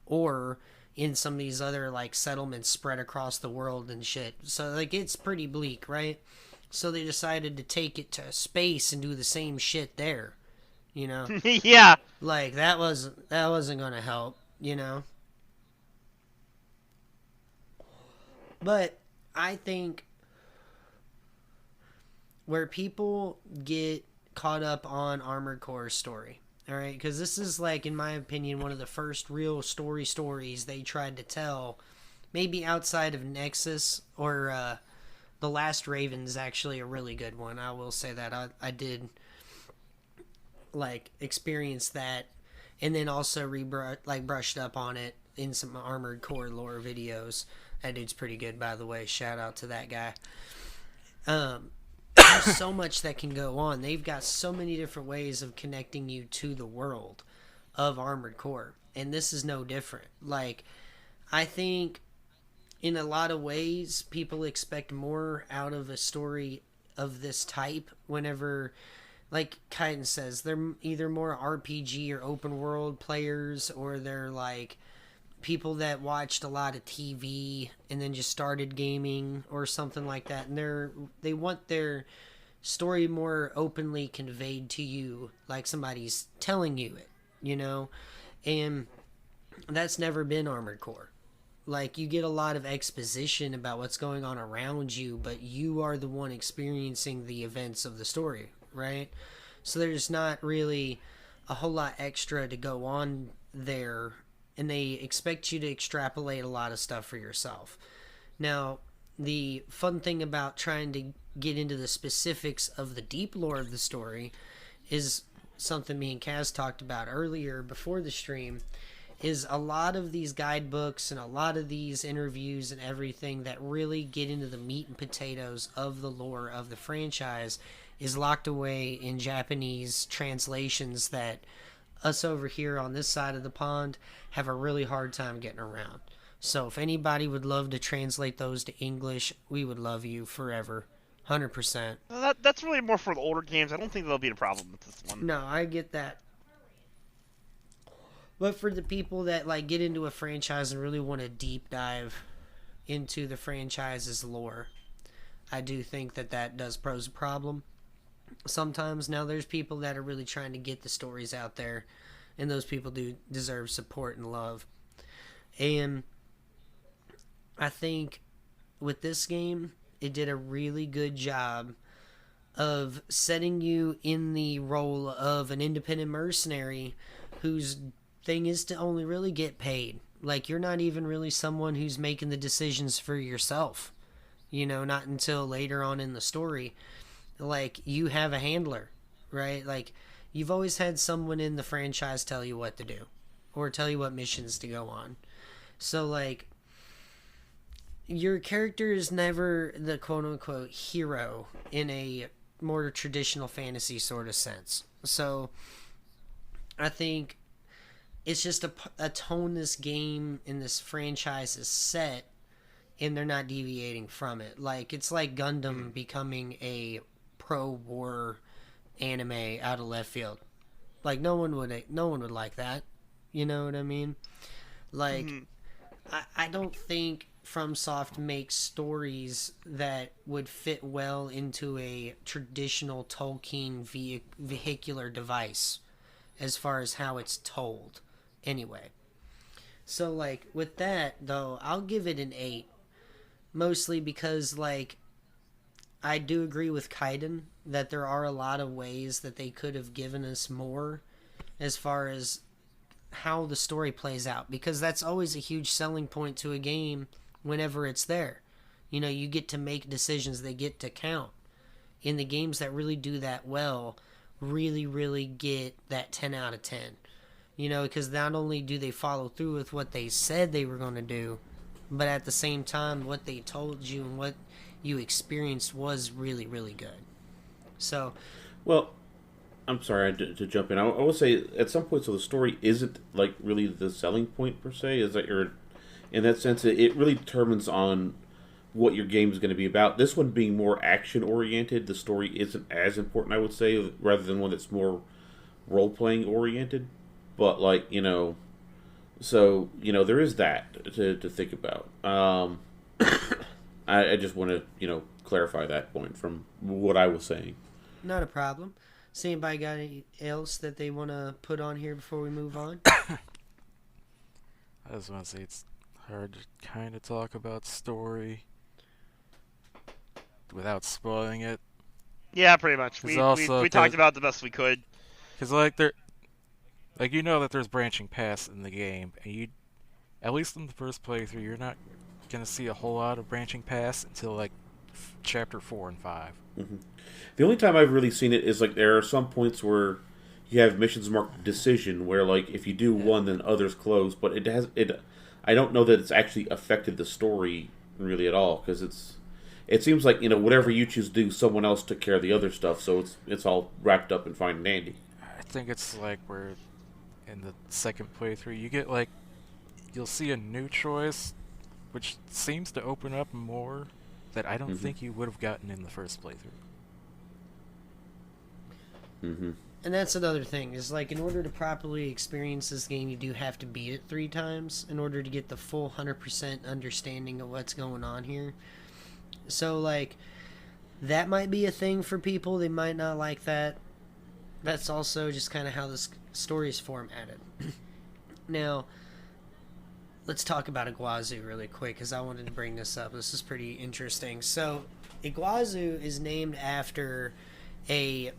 or in some of these other like settlements spread across the world and shit. So like it's pretty bleak, right? So they decided to take it to space and do the same shit there, Yeah. Like that wasn't gonna help, But I think where people get caught up on Armored Core's story, all right, because this is like, in my opinion, one of the first real stories they tried to tell, maybe outside of Nexus or The Last Raven is actually a really good one. I will say that I did like experience that, and then also brushed up on it in some Armored Core lore videos. That dude's pretty good, by the way. Shout out to that guy. There's so much that can go on. They've got so many different ways of connecting you to the world of Armored Core, and this is no different. Like, I think in a lot of ways people expect more out of a story of this type whenever, like Kaiden says, they're either more RPG or open world players, or they're like people that watched a lot of TV and then just started gaming or something like that, and they want their story more openly conveyed to you, like somebody's telling you it, and that's never been Armored Core. Like, you get a lot of exposition about what's going on around you, but you are the one experiencing the events of the story, right? So there's not really a whole lot extra to go on there, and they expect you to extrapolate a lot of stuff for yourself. Now, the fun thing about trying to get into the specifics of the deep lore of the story is something me and Kaz talked about earlier before the stream, is a lot of these guidebooks and a lot of these interviews and everything that really get into the meat and potatoes of the lore of the franchise is locked away in Japanese translations that us over here on this side of the pond have a really hard time getting around. So if anybody would love to translate those to English, we would love you forever. 100%. That's really more for the older games. I don't think there'll be a problem with this one. No, I get that. But for the people that like get into a franchise and really want to deep dive into the franchise's lore, I do think that does pose a problem. Sometimes now there's people that are really trying to get the stories out there, and those people do deserve support and love. And I think with this game, it did a really good job of setting you in the role of an independent mercenary whose thing is to only really get paid. Like, you're not even really someone who's making the decisions for yourself. You know, not until later on in the story. Like, you have a handler, right? Like, you've always had someone in the franchise tell you what to do or tell you what missions to go on. So, like, your character is never the quote-unquote hero in a more traditional fantasy sort of sense. So, I think it's just a tone this game and this franchise is set, and they're not deviating from it. Like, it's like Gundam becoming a pro-war anime out of left field. Like, no one would like that. You know what I mean? Like, I don't think FromSoft makes stories that would fit well into a traditional Tolkien vehicular device as far as how it's told. Anyway. So, like, with that, though, I'll give it an 8. Mostly because, like, I do agree with Kaiden that there are a lot of ways that they could have given us more as far as how the story plays out. Because that's always a huge selling point to a game whenever it's there. You know, you get to make decisions that get to count. In the games that really do that well, really, really get that 10 out of 10. You know, because not only do they follow through with what they said they were going to do, but at the same time, what they told you and what you experienced was really, really good. So, well, I'm sorry to jump in. I will say at some point, so the story isn't like really the selling point per se. Is that you're in that sense, it really determines on what your game is going to be about. This one being more action oriented, the story isn't as important, I would say, rather than one that's more role playing oriented. But like, you know, so you know there is that to think about. I just want to clarify that point from what I was saying. Not a problem. So anybody got anything else that they want to put on here before we move on? I just want to say it's hard to kind of talk about story without spoiling it. Yeah, pretty much. We talked about it the best we could. Because like you know that there's branching paths in the game, and you, at least in the first playthrough, you're not gonna see a whole lot of branching paths until like chapter 4 and 5. Mm-hmm. The only time I've really seen it is like there are some points where you have missions marked decision, where like if you do one, then others close. But I don't know that it's actually affected the story really at all, because it seems like whatever you choose to do, someone else took care of the other stuff, so it's all wrapped up and fine and dandy. I think it's like where in the second playthrough you get like you'll see a new choice, which seems to open up more that I don't think you would have gotten in the first playthrough. Mm-hmm. And that's another thing, is like in order to properly experience this game, you do have to beat it 3 times in order to get the full 100% understanding of what's going on here. So like that might be a thing for people. They might not like that. That's also just kind of how this story is formatted. Now, let's talk about Iguazu really quick, because I wanted to bring this up. This is pretty interesting. So, Iguazu is named after a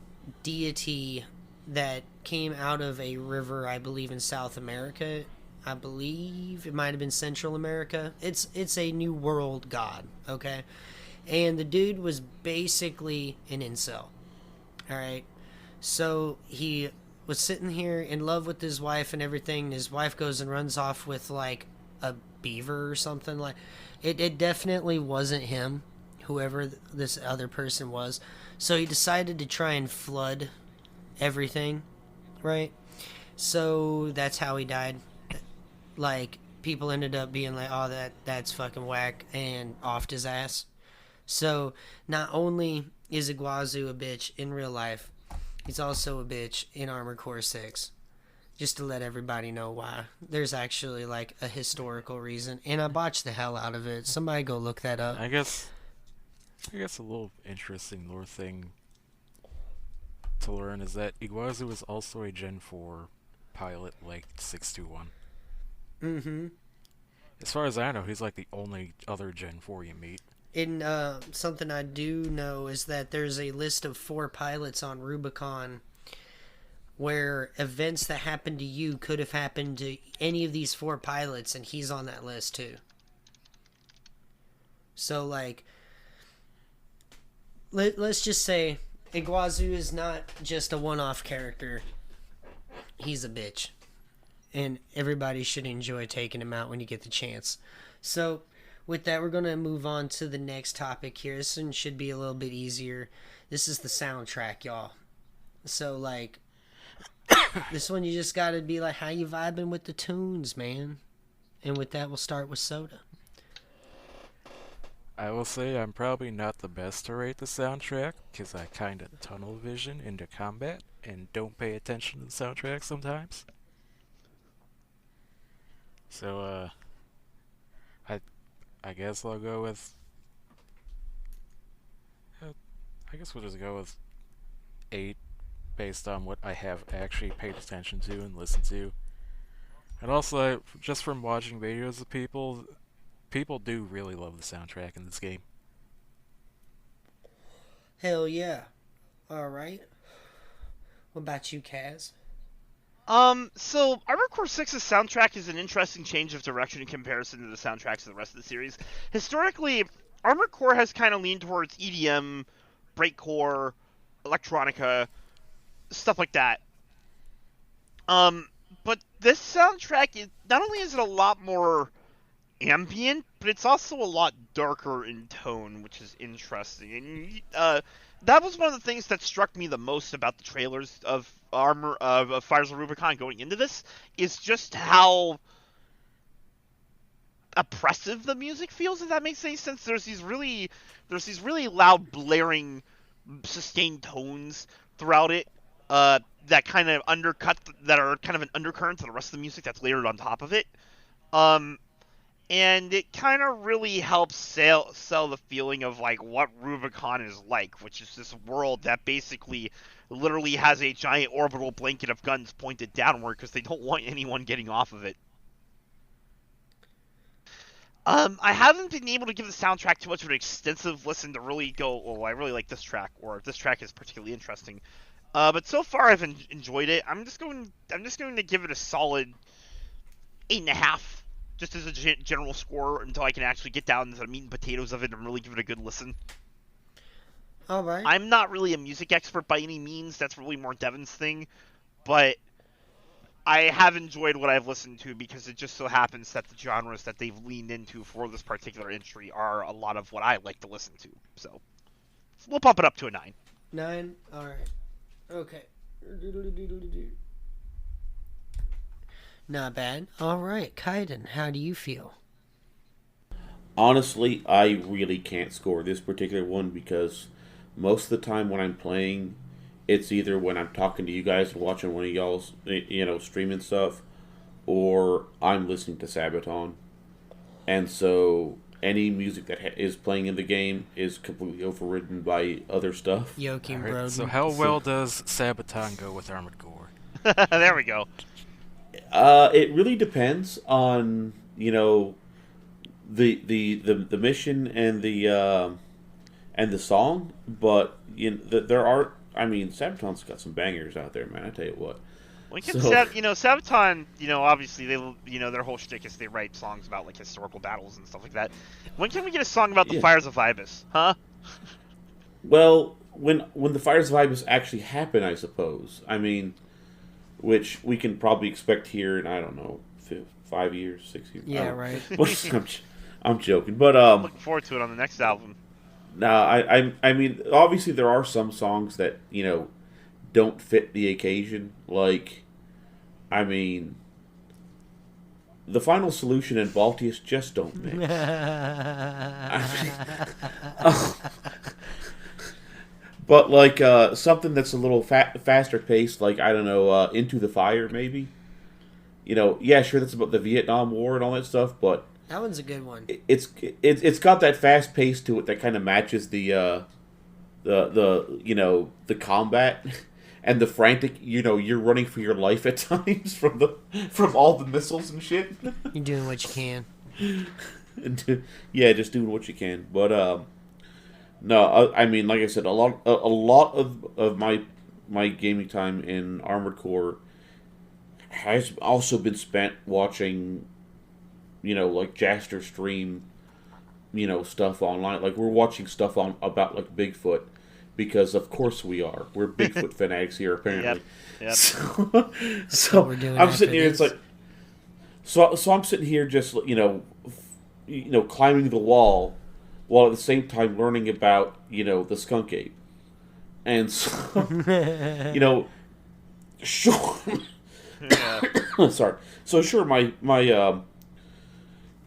deity that came out of a river, I believe, in South America. I believe it might have been Central America. It's a New World god, okay? And the dude was basically an incel. Alright? So, he was sitting here in love with his wife and everything. And his wife goes and runs off with like a beaver or something like. It definitely wasn't him, whoever this other person was. So he decided to try and flood everything, right? So that's how he died. Like, people ended up being like, "Oh, that's fucking whack," and offed his ass. So not only is Iguazu a bitch in real life, he's also a bitch in Armored Core 6. Just to let everybody know why. There's actually like a historical reason, and I botched the hell out of it. Somebody go look that up. I guess a little interesting lore thing to learn is that Iguazu is also a Gen 4 pilot like 621. Mm-hmm. As far as I know, he's like the only other Gen 4 you meet. And something I do know is that there's a list of 4 pilots on Rubicon where events that happened to you could have happened to any of these 4 pilots, and he's on that list too. So, like, let's just say Iguazu is not just a one-off character. He's a bitch. And everybody should enjoy taking him out when you get the chance. So, with that, we're going to move on to the next topic here. This one should be a little bit easier. This is the soundtrack, y'all. So, like, this one you just got to be like, how you vibing with the tunes, man? And with that, we'll start with Soda. I will say I'm probably not the best to rate the soundtrack, because I kind of tunnel vision into combat and don't pay attention to the soundtrack sometimes. So, I guess I'll go with... I guess we'll just go with 8, based on what I have actually paid attention to and listened to. And also, just from watching videos of people do really love the soundtrack in this game. Hell yeah. Alright. What about you, Kaz? So Armored Core 6's soundtrack is an interesting change of direction in comparison to the soundtracks of the rest of the series. Historically, Armored Core has kind of leaned towards EDM, breakcore, electronica, stuff like that. But this soundtrack, not only is it a lot more ambient, but it's also a lot darker in tone, which is interesting. And that was one of the things that struck me the most about the trailers of Fires of Rubicon going into this, is just how oppressive the music feels, if that makes any sense. There's these really loud, blaring, sustained tones throughout it that kind of that are kind of an undercurrent to the rest of the music that's layered on top of it. And it kind of really helps sell the feeling of like what Rubicon is like, which is this world that basically literally has a giant orbital blanket of guns pointed downward because they don't want anyone getting off of it. I haven't been able to give the soundtrack too much of an extensive listen to really go, oh, I really like this track, or this track is particularly interesting. But so far I've enjoyed it. I'm just going to give it a solid 8.5. Just as a general score, until I can actually get down to the meat and potatoes of it and really give it a good listen. All right. I'm not really a music expert by any means. That's really more Devin's thing. But I have enjoyed what I've listened to, because it just so happens that the genres that they've leaned into for this particular entry are a lot of what I like to listen to. So we'll pump it up to a 9. 9? All right. Okay. Not bad. All right, Kaiden, how do you feel? Honestly, I really can't score this particular one, because most of the time when I'm playing, it's either when I'm talking to you guys and watching one of y'all's, streaming stuff, or I'm listening to Sabaton. And so any music that is playing in the game is completely overridden by other stuff. Joachim Alright, Broden. so how well does Sabaton go with Armored Core? There we go. It really depends on the mission and the song, but there are. I mean, Sabaton's got some bangers out there, man. I tell you what. Sabaton, obviously their whole shtick is they write songs about like historical battles and stuff like that. When can we get a song about the Fires of Ibis, huh? Well, when the Fires of Ibis actually happen, I suppose. I mean, which we can probably expect here in, I don't know, 5 years, 6 years. Yeah, right. I'm joking, but Looking forward to it on the next album. no, I mean, obviously there are some songs that don't fit the occasion. Like, I mean, the Final Solution and Baltius just don't mix. But like something that's a little faster paced, like I don't know, Into the Fire maybe. Yeah, sure, that's about the Vietnam War and all that stuff, but That one's a good one. it's got that fast pace to it that kind of matches the combat and the frantic. You're running for your life at times from all the missiles and shit. You're doing what you can. Yeah, just doing what you can. But no, I mean, like I said, a lot of my gaming time in Armored Core has also been spent watching, like Jaster stream, stuff online. Like we're watching stuff on about like Bigfoot, because of course we are. We're Bigfoot fanatics here apparently. Yep. So we're doing I'm after sitting here. this. It's like, so I'm sitting here just climbing the wall, while at the same time learning about the skunk ape, and so sure. Yeah. Sorry. So sure, my yeah.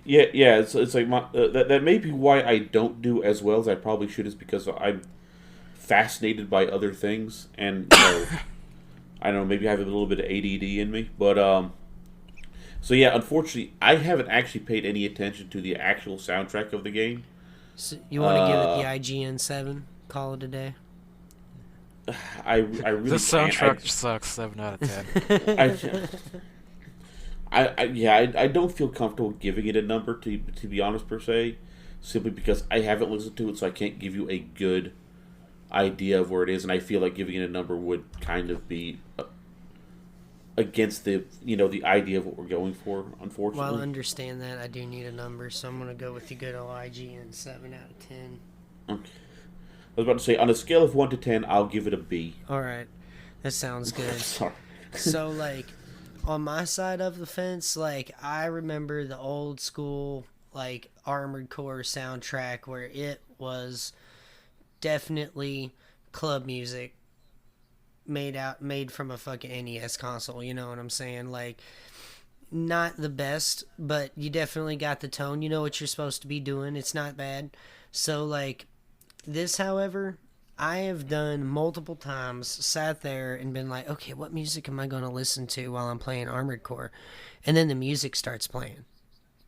It's like that may be why I don't do as well as I probably should, is because I'm fascinated by other things, and I don't know, maybe I have a little bit of ADD in me, but so yeah, unfortunately, I haven't actually paid any attention to the actual soundtrack of the game. So you want to give it the IGN 7? Call it a day. I really The soundtrack sucks. 7 out of 10. I don't feel comfortable giving it a number, to be honest, per se, simply because I haven't listened to it, so I can't give you a good idea of where it is, and I feel like giving it a number would kind of be against the the idea of what we're going for, unfortunately. Well, I understand that. I do need a number, so I'm going to go with the good old IGN 7 out of 10. Okay. I was about to say, on a scale of 1 to 10, I'll give it a B. Alright. That sounds good. Sorry. So, like, on my side of the fence, like, I remember the old school, like, Armored Core soundtrack where it was definitely club music made from a fucking NES console, you know what I'm saying? Like, not the best, but you definitely got the tone. You know what you're supposed to be doing. It's not bad. So, like, this, however, I have done multiple times, sat there and been like, okay, what music am I going to listen to while I'm playing Armored Core? And then the music starts playing.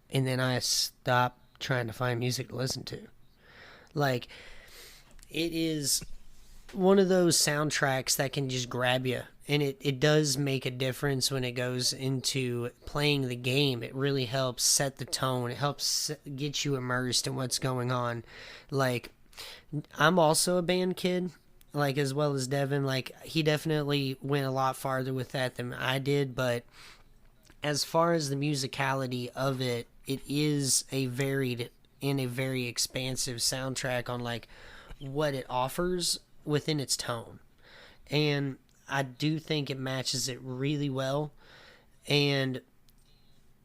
And then I stop trying to find music to listen to. Like, it is one of those soundtracks that can just grab you. And it does make a difference when it goes into playing the game. It really helps set the tone. It helps get you immersed in what's going on. Like, I'm also a band kid, like, as well as Devin. Like, he definitely went a lot farther with that than I did, but as far as the musicality of it, it is a varied and a very expansive soundtrack on, like, what it offers within its tone. And I do think it matches it really well. And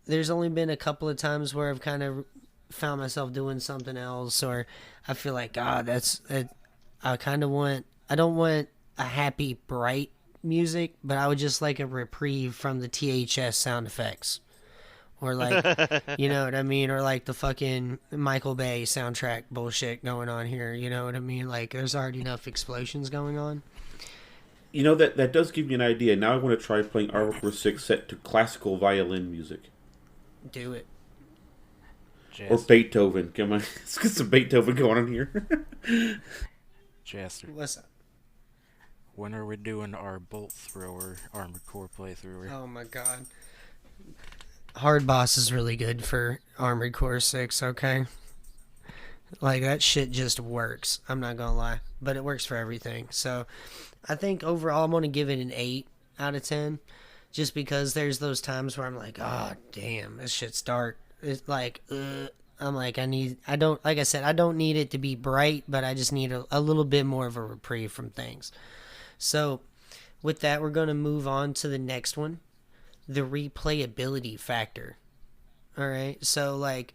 there's only been a couple of times where I've kind of found myself doing something else, or I feel like, God, I don't want a happy, bright music, but I would just like a reprieve from the THS sound effects. Or like, you know what I mean? Or like the fucking Michael Bay soundtrack bullshit going on here, you know what I mean? Like, there's already enough explosions going on. That does give me an idea. Now I want to try playing Armored Core 6 set to classical violin music. Do it. Or Beethoven. Come on, let's get some Beethoven going on here. Jaster, What's up? when are we doing our bolt thrower Armored Core playthrough? Oh my god. Hard Boss is really good for Armored Core 6, okay? Like, that shit just works. I'm not gonna lie. But it works for everything. So, I think overall I'm gonna give it an 8 out of 10. Just because there's those times where I'm like, oh, damn, this shit's dark. It's like, I'm like, like I said, I don't need it to be bright, but I just need a little bit more of a reprieve from things. So, with that, we're going to move on to the next one, the replayability factor. All right, so like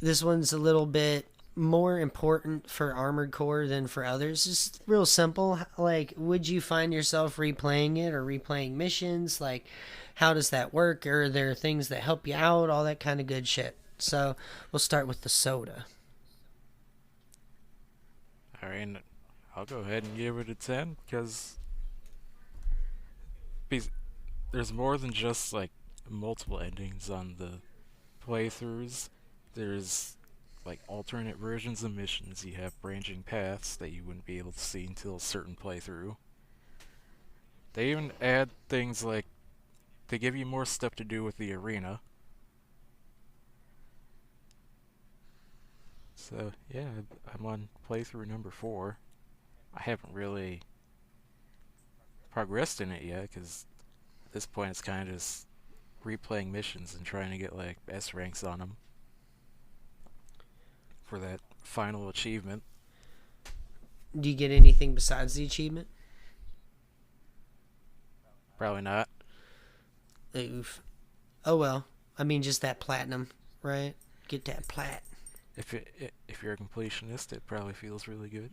this one's a little bit more important for Armored Core than for others. It's real simple. Like, would you find yourself replaying it or replaying missions? Like, how does that work? Are there things that help you out? All that kind of good shit. So we'll start with the soda. Alright, I'll go ahead and give it a 10 because there's more than just like multiple endings on the playthroughs. There's like alternate versions of missions. You have branching paths that you wouldn't be able to see until a certain playthrough. They even add things like they give you more stuff to do with the arena. So yeah, I'm on playthrough number 4. I haven't really progressed in it yet because at this point it's kind of just replaying missions and trying to get like S ranks on them for that final achievement. Do you get anything besides the achievement? Probably not. Oof. Oh well. I mean, just that platinum, right? Get that plat. If you're a completionist, it probably feels really good.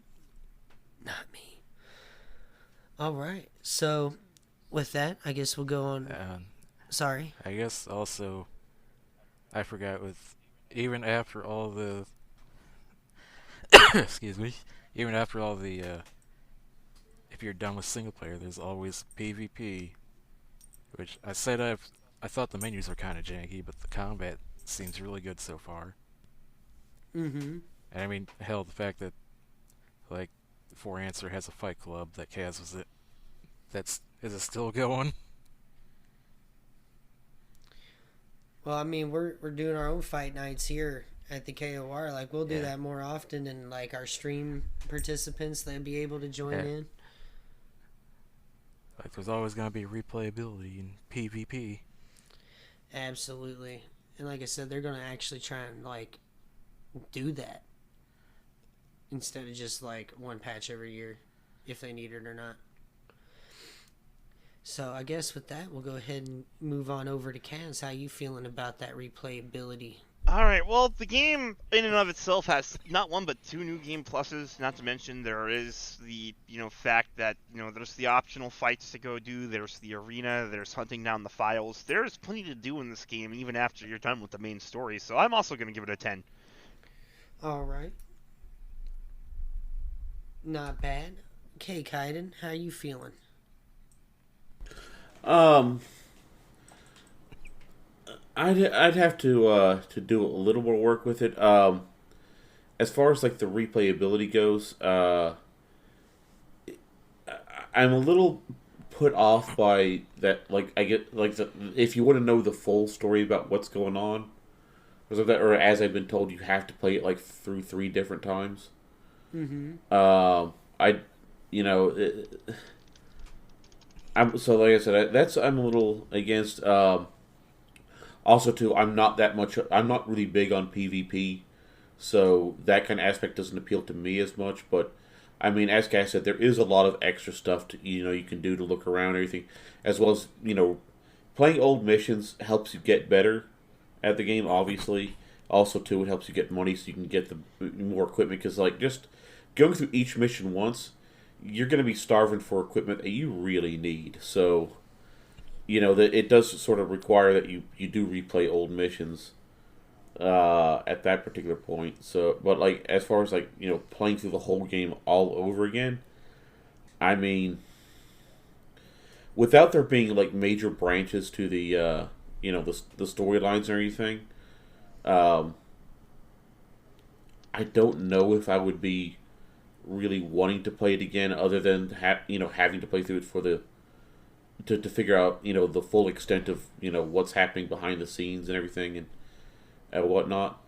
Not me. All right. So, with that, I guess we'll go on. Sorry. I guess also, I forgot with even after all the excuse me, even after all the if you're done with single player, there's always PvP, which I thought the menus are kind of janky, but the combat seems really good so far. Mm-hmm. And I mean, hell, the fact that like For Answer has a fight club that Kaz was is it still going? Well, I mean, we're doing our own fight nights here at the KoR. Like, we'll do that more often, and like our stream participants, they'll be able to join in. Like, there's always gonna be replayability in PvP. Absolutely, and like I said, they're gonna actually try and like do that instead of just like one patch every year, if they need it or not. So I guess with that, we'll go ahead and move on over to Kaz. How you feeling about that replayability? Alright, well, the game in and of itself has not one but 2 new game pluses, not to mention there is the, fact that, there's the optional fights to go do, there's the arena, there's hunting down the files. There's plenty to do in this game even after you're done with the main story, so I'm also going to give it a 10. Alright. Not bad. Okay, Kaiden, how you feeling? I'd have to do a little more work with it. As far as like the replayability goes, I'm a little put off by that. Like, I get like if you want to know the full story about what's going on, or as I've been told, you have to play it like through 3 different times. Mm-hmm. So like I said, I'm a little against. Also, too, I'm not really big on PvP, so that kind of aspect doesn't appeal to me as much. But I mean, as Cass said, there is a lot of extra stuff you can do to look around and everything, as well as playing old missions helps you get better at the game. Obviously, also too, it helps you get money so you can get the more equipment. Because like just going through each mission once, you're going to be starving for equipment that you really need. So, that it does sort of require that you do replay old missions at that particular point. So, but like as far as like playing through the whole game all over again, I mean, without there being like major branches to the the storylines or anything, I don't know if I would be really wanting to play it again, other than having to play through it for to figure out the full extent of what's happening behind the scenes and everything and whatnot.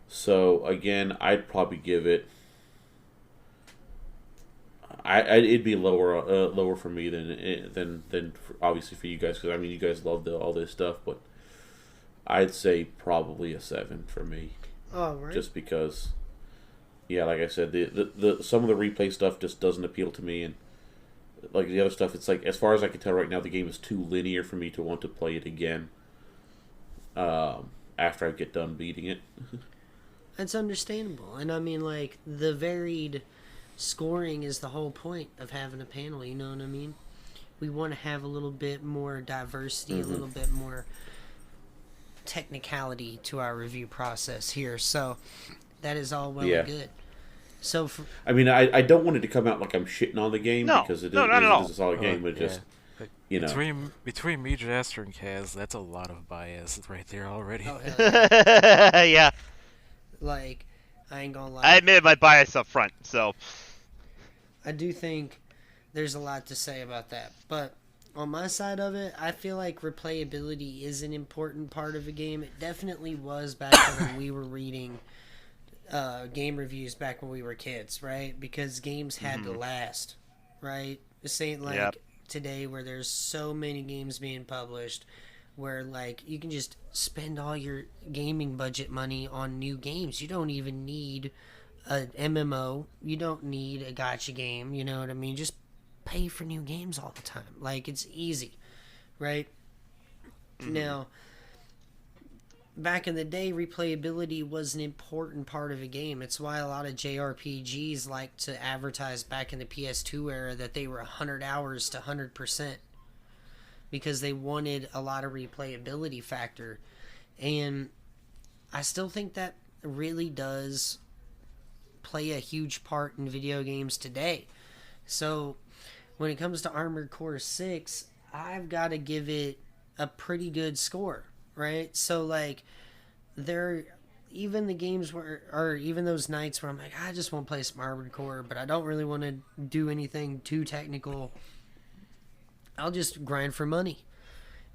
So again, I'd probably give it. It'd be lower for me than obviously for you guys, because I mean you guys love all this stuff, but I'd say probably a 7 for me. All right. Just because. Yeah, like I said, the some of the replay stuff just doesn't appeal to me, and Like the other stuff, it's like, as far as I can tell right now, the game is too linear for me to want to play it again. After I get done beating it. That's understandable. And I mean, like, the varied scoring is the whole point of having a panel, you know what I mean? We want to have a little bit more diversity, a little bit more technicality to our review process here. So that is all well and good. So I mean, I don't want it to come out like I'm shitting on the game, because it is a solid game, but just, you know. Between me, Jaster, and Kaz, that's a lot of bias right there already. Oh, hell yeah. Yeah. Like, I ain't gonna lie. I admitted my bias up front, so. I do think there's a lot to say about that. But on my side of it, I feel like replayability is an important part of a game. It definitely was back when we were reading game reviews back when we were kids, right? Because games had to last, right? This ain't like today where there's so many games being published where, like, you can just spend all your gaming budget money on new games. You don't even need an MMO. You don't need a gacha game, you know what I mean? Just pay for new games all the time. Like, it's easy, right? Now, back in the day, replayability was an important part of a game. It's why a lot of JRPGs like to advertise back in the PS2 era that they were 100 hours to 100%, because they wanted a lot of replayability factor. And I still think that really does play a huge part in video games today. So when it comes to Armored Core 6, I've got to give it a pretty good score, right? So, like, even the games where, or even those nights where I'm like, I just want to play some Armored Core, but I don't really want to do anything too technical, I'll just grind for money.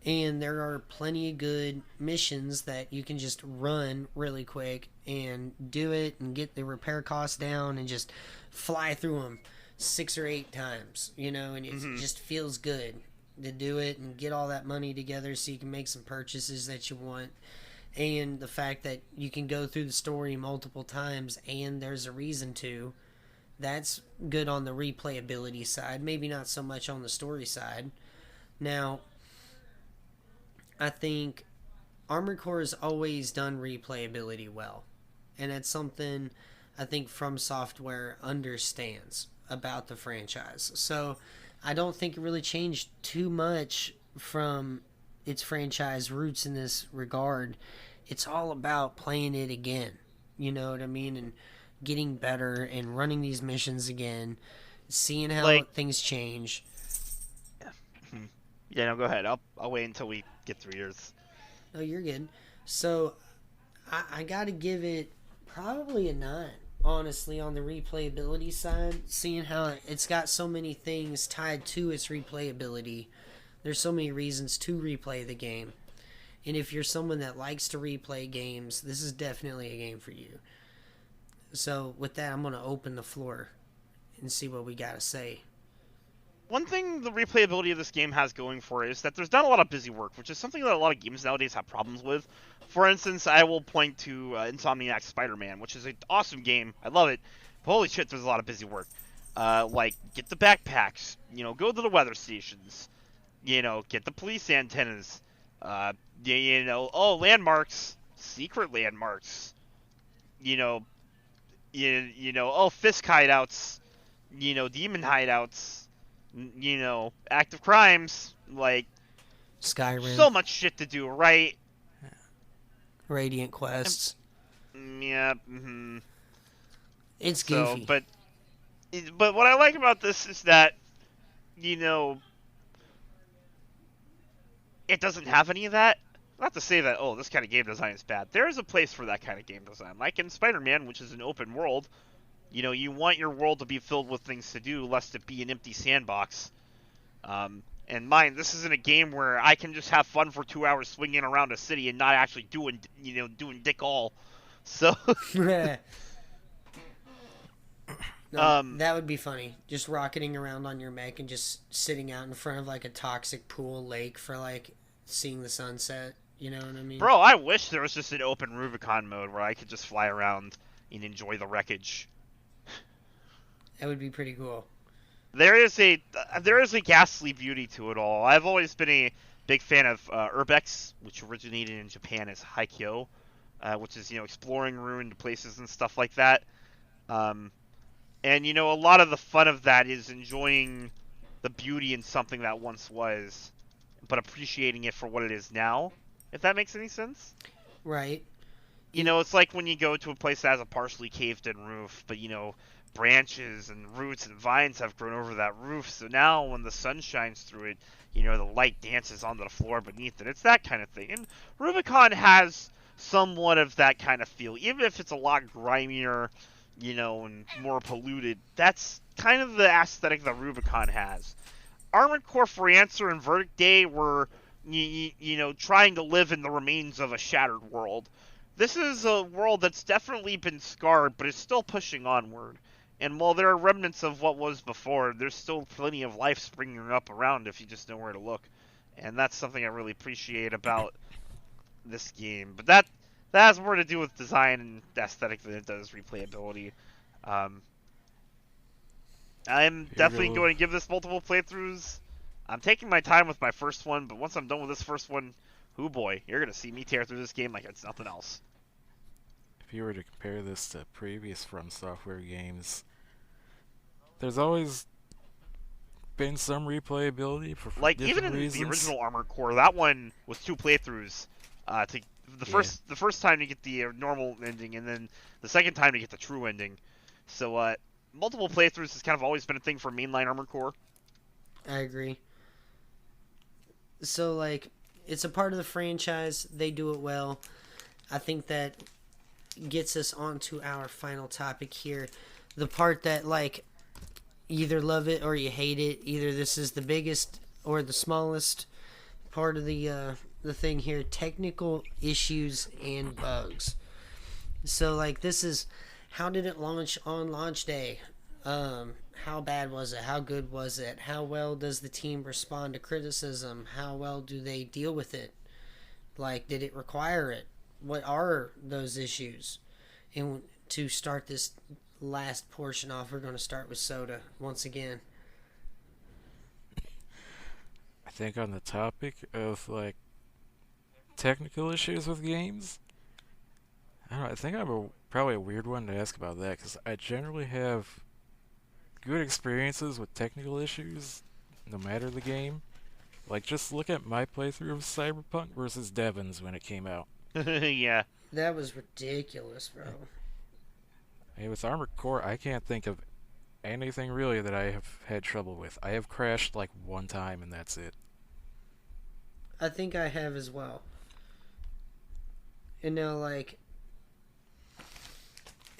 And there are plenty of good missions that you can just run really quick and do it and get the repair costs down and just fly through them 6 or 8 times, you know, and it just feels good to do it and get all that money together so you can make some purchases that you want. And the fact that you can go through the story multiple times and there's a reason to, that's good on the replayability side, maybe not so much on the story side. Now, I think Armored Core has always done replayability well, and it's something I think From Software understands about the franchise. So I don't think it really changed too much from its franchise roots in this regard. It's all about playing it again, you know what I mean, and getting better and running these missions again, seeing how things change. Yeah, no, go ahead. I'll wait until we get through yours. No, you're good. So I got to give it probably a 9, honestly, on the replayability side. Seeing how it's got so many things tied to its replayability. There's so many reasons to replay the game. And if you're someone that likes to replay games, this is definitely a game for you. So with that, I'm going to open the floor and see what we got to say. One thing the replayability of this game has going for it is that there's not a lot of busy work, which is something that a lot of games nowadays have problems with. For instance, I will point to Insomniac's Spider-Man, which is an awesome game. I love it. But holy shit, there's a lot of busy work. Like, get the backpacks, you know, go to the weather stations, you know, get the police antennas, you know, landmarks, secret landmarks, you know, Fisk hideouts, you know, demon hideouts, you know, active crimes, like, Skyrim. So much shit to do, right? Radiant quests. Yeah, It's goofy. So, but what I like about this is that, you know, it doesn't have any of that. Not to say that, this kind of game design is bad. There is a place for that kind of game design. Like in Spider-Man, which is an open world, you know, you want your world to be filled with things to do, lest it be an empty sandbox. And mind, this isn't a game where I can just have fun for 2 hours swinging around a city and not actually doing dick all. So, that would be funny. Just rocketing around on your mech and just sitting out in front of like a toxic pool lake for like seeing the sunset. You know what I mean? Bro, I wish there was just an open Rubicon mode where I could just fly around and enjoy the wreckage. That would be pretty cool. there is a ghastly beauty to it all. I've always been a big fan of urbex, which originated in Japan as haikyo, which is exploring ruined places and stuff like that. Um, and a lot of the fun of that is enjoying the beauty in something that once was, but appreciating it for what it is now. If that makes any sense. Right. It's like when you go to a place that has a partially caved-in roof, but branches and roots and vines have grown over that roof. So now when the sun shines through it, the light dances onto the floor beneath it. It's that kind of thing. And Rubicon has somewhat of that kind of feel, even if it's a lot grimier, and more polluted. That's kind of the aesthetic that Rubicon has. Armored Core for Answer and Verdict Day were, trying to live in the remains of a shattered world. This is a world that's definitely been scarred, but is still pushing onward. And while there are remnants of what was before, there's still plenty of life springing up around if you just know where to look. And that's something I really appreciate about this game. But that has more to do with design and aesthetic than it does replayability. I'm definitely going to give this multiple playthroughs. I'm taking my time with my first one, but once I'm done with this first one, hoo boy, you're going to see me tear through this game like it's nothing else. If you were to compare this to previous From Software games, there's always been some replayability for like different even in reasons. the original Armored Core, that one was 2 playthroughs. To the first time to get the normal ending, and then the second time to get the true ending. So multiple playthroughs has kind of always been a thing for mainline Armored Core. I agree. So it's a part of the franchise. They do it well. I think that gets us onto our final topic here. The part that you either love it or you hate it. Either this is the biggest or the smallest part of the thing here. Technical issues and bugs. So this is, how did it launch on launch day? How bad was it? How good was it? How well does the team respond to criticism? How well do they deal with it? Did it require it? What are those issues? And to start this last portion off, we're going to start with Soda once again. I think on the topic of technical issues with games, I don't know, I think I'm probably a weird one to ask about that, because I generally have good experiences with technical issues, no matter the game. Just look at my playthrough of Cyberpunk versus Devin's when it came out. Yeah. That was ridiculous, bro. Hey, with Armored Core, I can't think of anything really that I have had trouble with. I have crashed one time and that's it. I think I have as well. And now,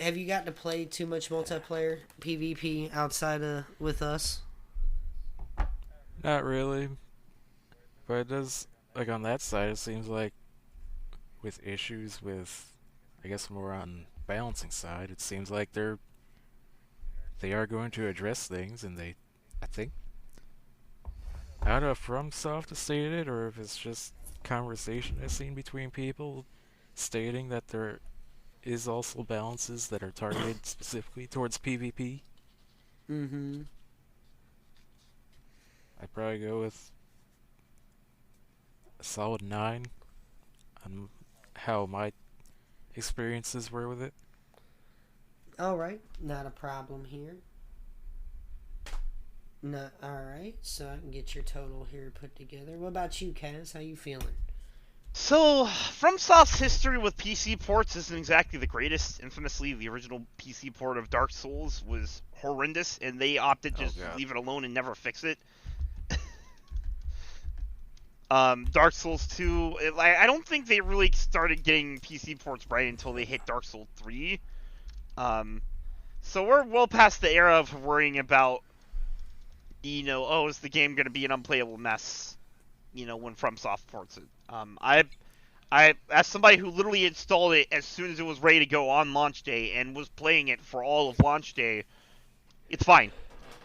have you gotten to play too much multiplayer PvP outside of with us? Not really. But it does, on that side, it seems like with issues with, I guess more on balancing side, it seems like they are going to address things, and I think, I don't know if FromSoft has stated it, or if it's just conversation I've seen between people stating that there is also balances that are targeted specifically towards PvP. Mm-hmm. I'd probably go with a solid 9 on how my experiences were with it. Alright, not a problem here. No, alright, so I can get your total here put together. What about you, Kaz? How you feeling? So, FromSoft's history with PC ports isn't exactly the greatest. Infamously, the original PC port of Dark Souls was horrendous, and they opted just to leave it alone and never fix it. Dark Souls 2, I don't think they really started getting PC ports right until they hit Dark Souls 3. So we're well past the era of worrying about, is the game going to be an unplayable mess, when FromSoft ports it. I, as somebody who literally installed it as soon as it was ready to go on launch day and was playing it for all of launch day, it's fine.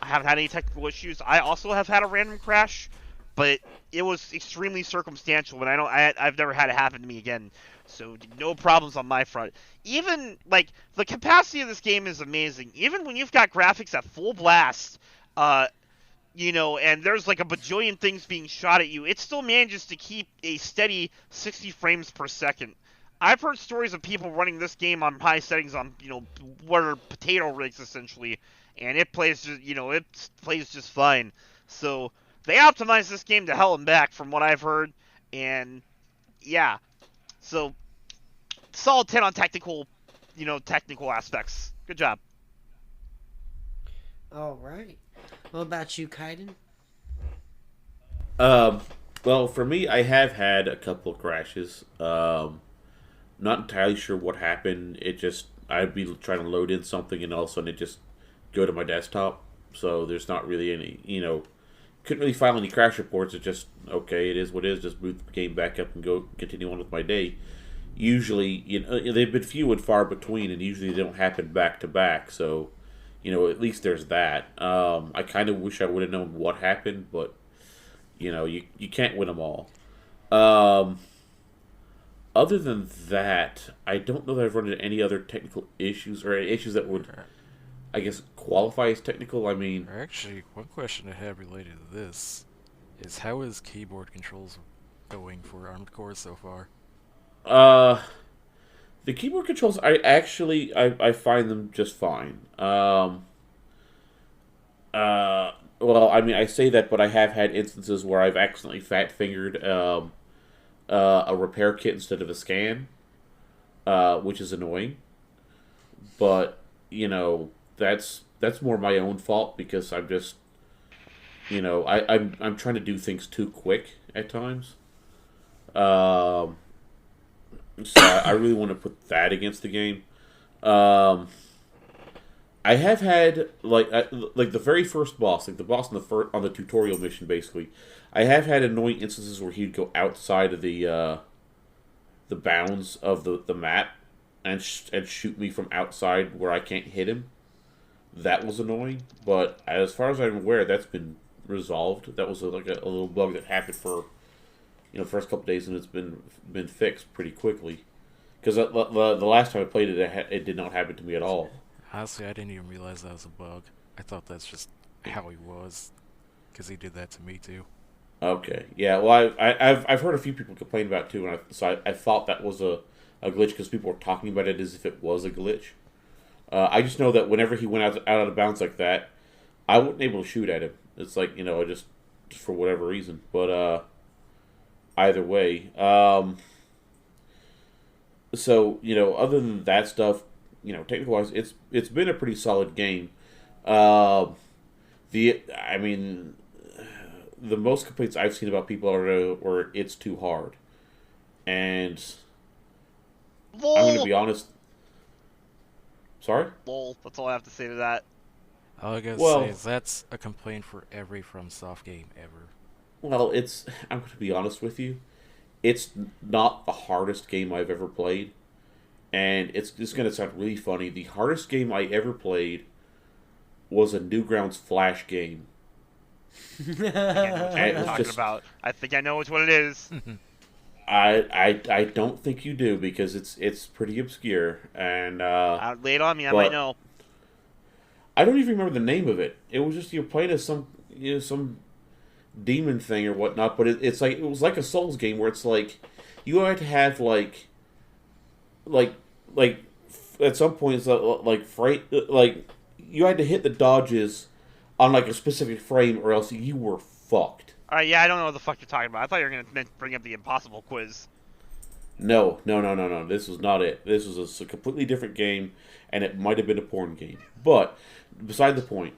I haven't had any technical issues. I also have had a random crash, but it was extremely circumstantial, and I've never had it happen to me again. So no problems on my front. Even the capacity of this game is amazing. Even when you've got graphics at full blast, and there's like a bajillion things being shot at you, it still manages to keep a steady 60 frames per second. I've heard stories of people running this game on high settings on, what are potato rigs essentially, and it plays just fine. So they optimized this game to hell and back from what I've heard, and yeah, so solid 10 on technical aspects. Good job. All right. What about you, Kaiden? Um, well, for me, I have had a couple of crashes. Not entirely sure what happened. It just I'd be trying to load in something, and all of a sudden it just go to my desktop. So there's not really any, couldn't really file any crash reports. It's just okay. It is what it is. Just boot the game back up and go continue on with my day. Usually, they've been few and far between, and usually they don't happen back to back. So, at least there's that. I kind of wish I would have known what happened, but you can't win them all. Um, Other than that, I don't know that I've run into any other technical issues or issues that would, I guess, qualify as technical. I mean, Actually, one question I have related to this is how is keyboard controls going for Armored Core so far? uh, the keyboard controls, I find them just fine. Well, I mean, I say that, but I have had instances where I've accidentally fat fingered a repair kit instead of a scan, which is annoying. But that's more my own fault because I'm just I'm trying to do things too quick at times. Um, so I really want to put that against the game. Um, I have had like the very first boss, like the boss on the tutorial mission, basically. I have had annoying instances where he'd go outside of the bounds of the map and shoot me from outside where I can't hit him. That was annoying, but as far as I'm aware, that's been resolved. That was like a little bug that happened for the first couple days, and it's been fixed pretty quickly. Because the last time I played it, it did not happen to me at all. Honestly, I didn't even realize that was a bug. I thought that's just how he was, because he did that to me too. Okay, yeah. Well, I've heard a few people complain about it too, and I thought that was a glitch because people were talking about it as if it was a glitch. I just know that whenever he went out of bounds like that, I wasn't able to shoot at him. It's like just for whatever reason. But either way, so other than that stuff, technical wise, it's been a pretty solid game. Uh, I mean, the most complaints I've seen about people are where it's too hard, and I'm going to Lol. be honest. Sorry. Lol. That's all I have to say to that. All I gotta Well, say is that's a complaint for every FromSoft game ever. well, I'm going to be honest with you. It's not the hardest game I've ever played, and it's just going to sound really funny. The hardest game I ever played was a Newgrounds Flash game. I think I know which one And it you're was talking just about. I think I know which one it is. I don't think you do because it's pretty obscure and Lay it on me. I might but know. I don't even remember the name of it. It was just you're playing as some demon thing or whatnot, but it's like it was like a Souls game where it's like you had to have like like at some point it's like you had to hit the dodges on like a specific frame or else you were fucked. All right, yeah, I don't know what the fuck you're talking about. I thought you were gonna bring up the impossible quiz. No, no, no, no, no. This was not it. This was a completely different game, and it might have been a porn game. But beside the point.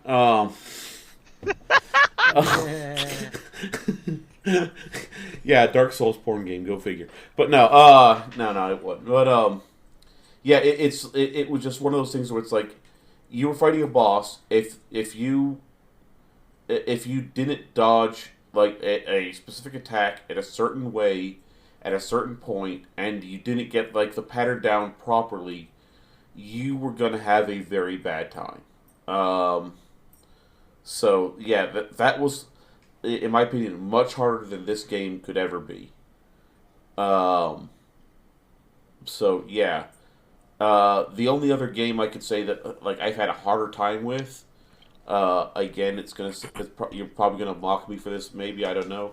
Yeah, Dark Souls porn game. Go figure. But no, no, it wasn't. But yeah, it was just one of those things where it's like you were fighting a boss. If you didn't dodge like a specific attack in a certain way at a certain point, and you didn't get like the pattern down properly, you were gonna have a very bad time. So yeah, that was, in my opinion, much harder than this game could ever be. Um, so yeah, the only other game I could say that like I've had a harder time with, Again, you're probably gonna mock me for this. Maybe, I don't know.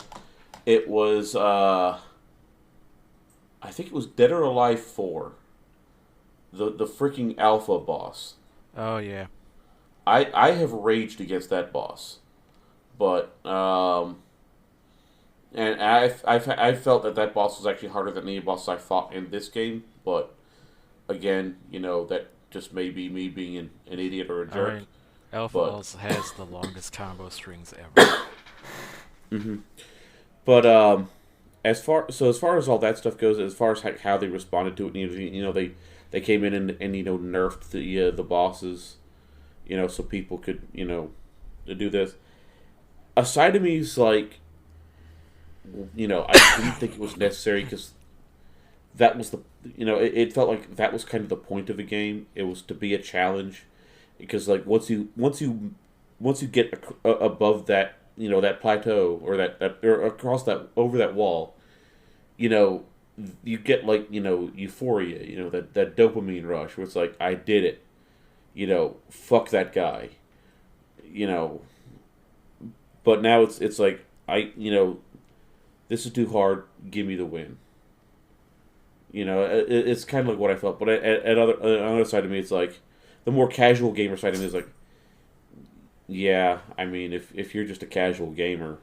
It was I think it was Dead or Alive 4. The freaking alpha boss. Oh yeah. I have raged against that boss, but and I felt that boss was actually harder than any boss I fought in this game. But again, that just may be me being an idiot or a All jerk. right. Alpha But also has the longest combo strings ever. hmm but as far as all that stuff goes, as far as how they responded to it, they came in and nerfed the bosses, so people could do this. A side of me is like, I didn't think it was necessary because that was it felt like that was kind of the point of the game. It was to be a challenge because like once you get above that that plateau or that or across that over that wall, you know you get like euphoria, that dopamine rush where it's like I did it, fuck that guy, you know. But now it's like this is too hard. Give me the win. It's kind of like what I felt. But on the other side of me, it's like the more casual gamer side of me is like, yeah, I mean, if you're just a casual gamer,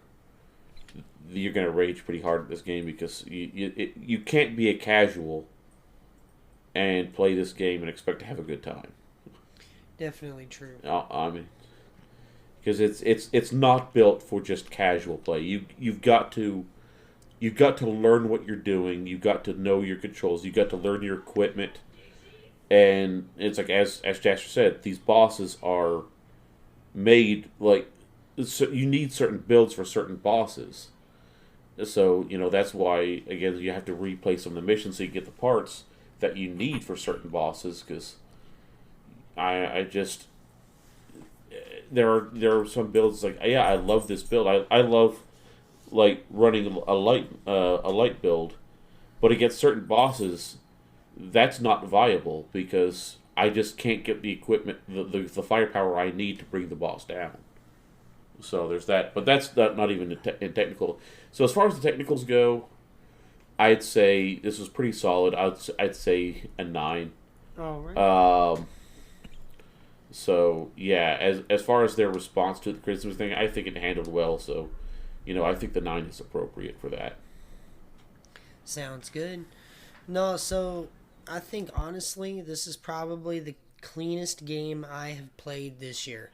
you're gonna rage pretty hard at this game because you can't be a casual and play this game and expect to have a good time. Definitely true. I mean, because it's not built for just casual play. You've got to learn what you're doing. You've got to know your controls. You've got to learn your equipment. And it's like as Jasper said, these bosses are made like so you need certain builds for certain bosses. So that's why again you have to replay some of the missions so you get the parts that you need for certain bosses. Because I just there are some builds like yeah I love this build. I love like running a light build, but against certain bosses, that's not viable because I just can't get the equipment, the firepower I need to bring the boss down. So there's that, but that's not even in technical. So as far as the technicals go, I'd say this was pretty solid. I'd say a 9. All right. So yeah, as far as their response to the criticism thing, I think it handled well. So I think the 9 is appropriate for that. Sounds good. No, so I think honestly, this is probably the cleanest game I have played this year.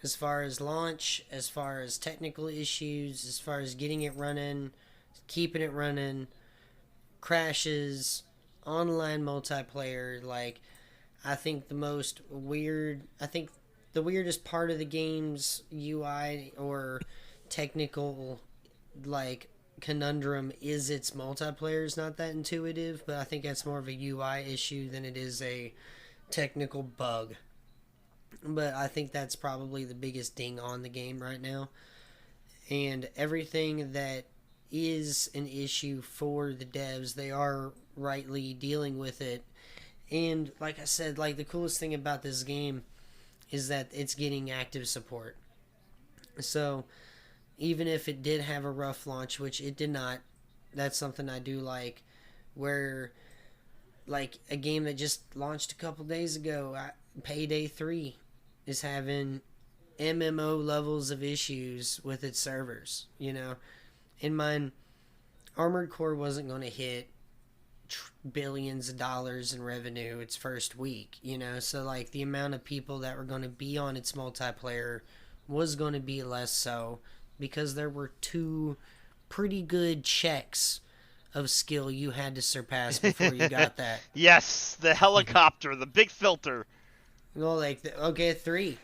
As far as launch, as far as technical issues, as far as getting it running, keeping it running, crashes, online multiplayer, like I think the weirdest part of the game's UI or technical like conundrum is its multiplayer is not that intuitive, but I think that's more of a UI issue than it is a technical bug. But I think that's probably the biggest ding on the game right now. And everything that is an issue for the devs, they are rightly dealing with it. And like I said, like the coolest thing about this game is that it's getting active support. So even if it did have a rough launch, which it did not, that's something I do like. Where, like, a game that just launched a couple days ago, Payday 3, is having MMO levels of issues with its servers. In mine, Armored Core wasn't going to hit billions of dollars in revenue its first week. So, like, the amount of people that were going to be on its multiplayer was going to be less so, because there were 2 pretty good checks of skill you had to surpass before you got that. Yes, the helicopter, the big filter. Well, like, 3.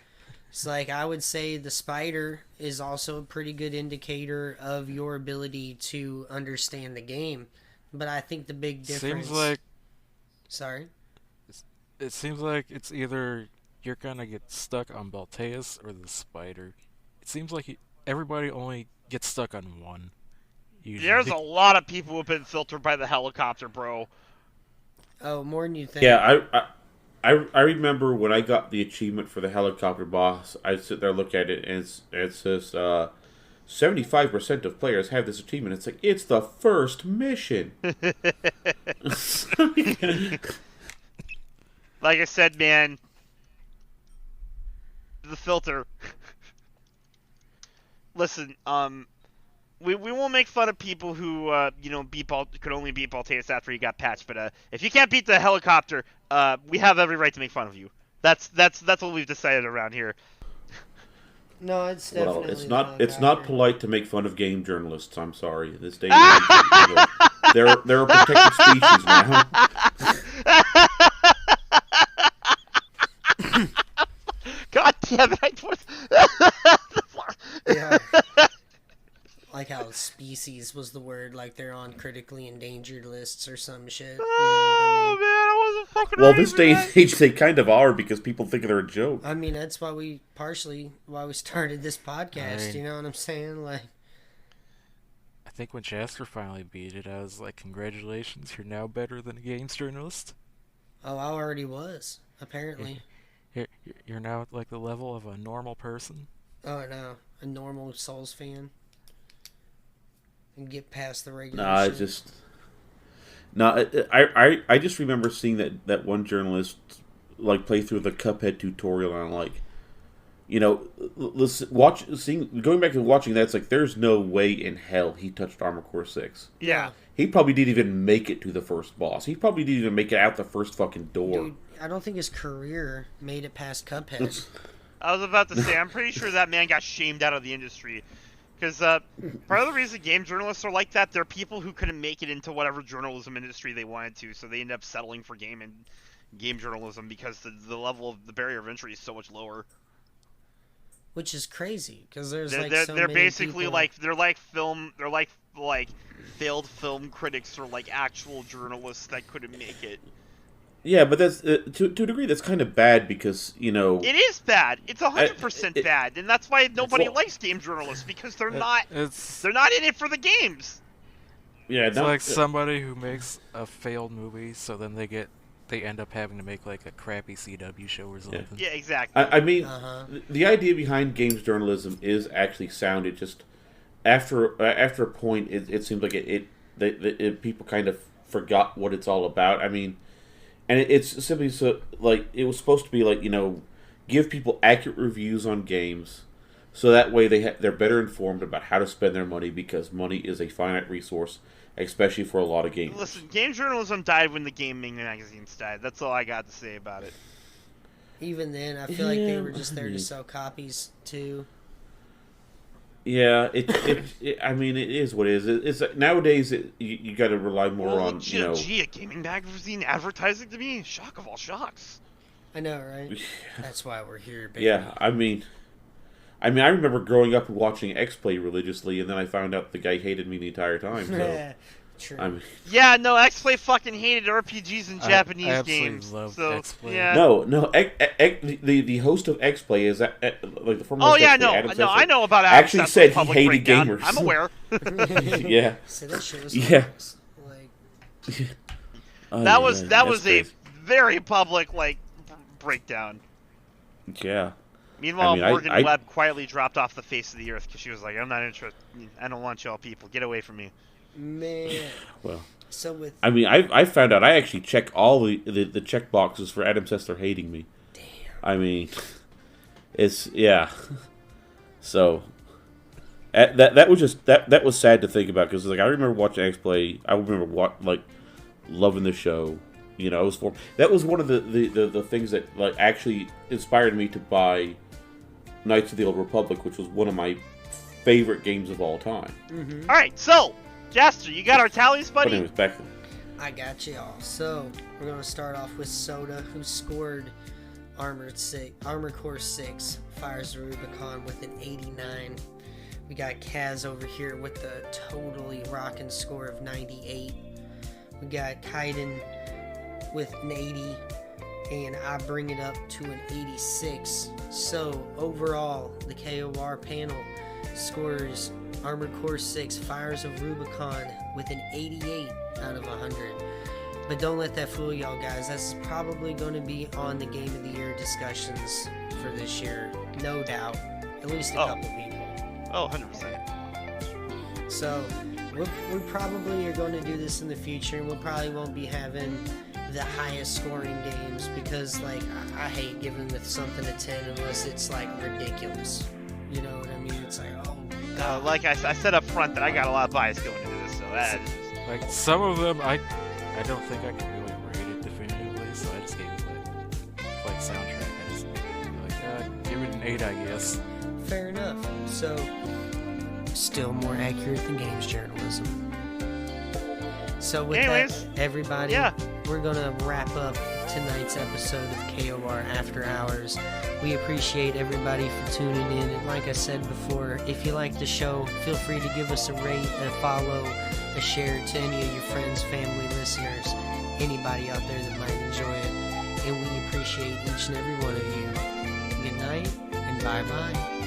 It's like, I would say the spider is also a pretty good indicator of your ability to understand the game. But I think the big difference... Seems like... Sorry? It seems like it's either you're gonna get stuck on Balteus or the spider. It seems like everybody only gets stuck on one. Usually. There's a lot of people who've been filtered by the helicopter, bro. Oh, more than you think. Yeah, I remember when I got the achievement for the helicopter boss, I'd sit there, look at it, and it says 75% of players have this achievement. It's like, it's the first mission. Like I said, man, the filter. Listen, we won't make fun of people who could only beat Baltaeus after he got patched, but if you can't beat the helicopter, we have every right to make fun of you. That's what we've decided around here. No, it's definitely it's not polite to make fun of game journalists. I'm sorry. This day and age, they're a protected species now. God damn it! Yeah. Like how species was the word, like they're on critically endangered lists or some shit. Oh man, I wasn't fucking. Well, this day and age, they kind of are because people think they're a joke. I mean, that's why we started this podcast. You know what I'm saying? Like, I think when Jasper finally beat it, I was like, "Congratulations, you're now better than a games journalist." oh, I already was apparently. You're now at like the level of a normal person. Oh no, a normal Souls fan. And get past the regular. I just remember seeing that one journalist like play through the Cuphead tutorial, and I'm like, going back to watching that, it's like there's no way in hell he touched Armored Core 6. Yeah. He probably didn't even make it to the first boss. He probably didn't even make it out the first fucking door. Dude, I don't think his career made it past Cuphead. I was about to say, I'm pretty sure that man got shamed out of the industry. Because part of the reason game journalists are like that, they're people who couldn't make it into whatever journalism industry they wanted to, so they end up settling for game journalism because the level of the barrier of entry is so much lower. Which is crazy, because there's they're basically people... like failed film critics or like actual journalists that couldn't make it. Yeah, but that's to a degree that's kind of bad because it is bad. It's 100% bad, and that's why nobody likes game journalists because they're not in it for the games. Yeah, it's like somebody who makes a failed movie, so then they end up having to make like a crappy CW show or something. Yeah, exactly. I mean, the idea behind games journalism is actually sound. It just after a point, it seems like people kind of forgot what it's all about. I mean. And it's simply it was supposed to be give people accurate reviews on games, so that way they're better informed about how to spend their money because money is a finite resource, especially for a lot of games. Listen, game journalism died when the gaming magazines died. That's all I got to say about it. Even then, I feel like they were just there to sell copies too. Yeah, I mean, it is what it is. It's nowadays you got to rely more on a gaming magazine advertising to me, shock of all shocks. I know, right? That's why we're here, baby. Yeah, I mean, I remember growing up and watching X-Play religiously, and then I found out the guy hated me the entire time. So. True. Yeah, no, X-Play fucking hated RPGs and Japanese I games. Love so X-Play. yeah. No, the host of X-Play is like the former. Oh yeah, no, I know about Adam actually said he hated gamers. I'm aware. Yeah. So that shit was that was a very public breakdown. Yeah. Meanwhile, Morgan Webb quietly dropped off the face of the earth because she was like, "I'm not interested. I don't want y'all people. Get away from me." Man. Well. So with. I mean, I found out I actually check all the check boxes for Adam Sessler hating me. Damn. I mean, it's So. That was just that was sad to think about because I remember watching X-Play. I remember loving the show. That was one of the things that actually inspired me to buy Knights of the Old Republic, which was one of my favorite games of all time. Mm-hmm. All right, so Jaster, you got our tallies, buddy? But back then. I got y'all. So we're gonna start off with Soda, who scored Armored Core 6, Fires of Rubicon with an 89. We got Kaz over here with a totally rocking score of 98. We got Kaiden with an 80, and I bring it up to an 86. So overall, the KoR panel scores Armored Core 6 Fires of Rubicon with an 88 out of 100. But don't let that fool y'all, guys. That's probably going to be on the Game of the Year discussions for this year. No doubt. At least a couple people. Oh, 100%. So, we probably are going to do this in the future, and we probably won't be having the highest scoring games because, like, I hate giving something a 10 unless it's, like, ridiculous. You know what I mean? It's like, oh, God. Like I said up front that I got a lot of bias going into this, so that is just... Like, some of them, I don't think I can really rate it definitively, so I just gave it, like soundtrack. I just give it an 8, I guess. Fair enough. So, still more accurate than games journalism. So with Anyways, that, everybody, we're going to wrap up tonight's episode of KoR After Hours. We appreciate everybody for tuning in. And like I said before, if you like the show, feel free to give us a rate, a follow, a share to any of your friends, family, listeners, anybody out there that might enjoy it. And we appreciate each and every one of you. Good night, and bye-bye.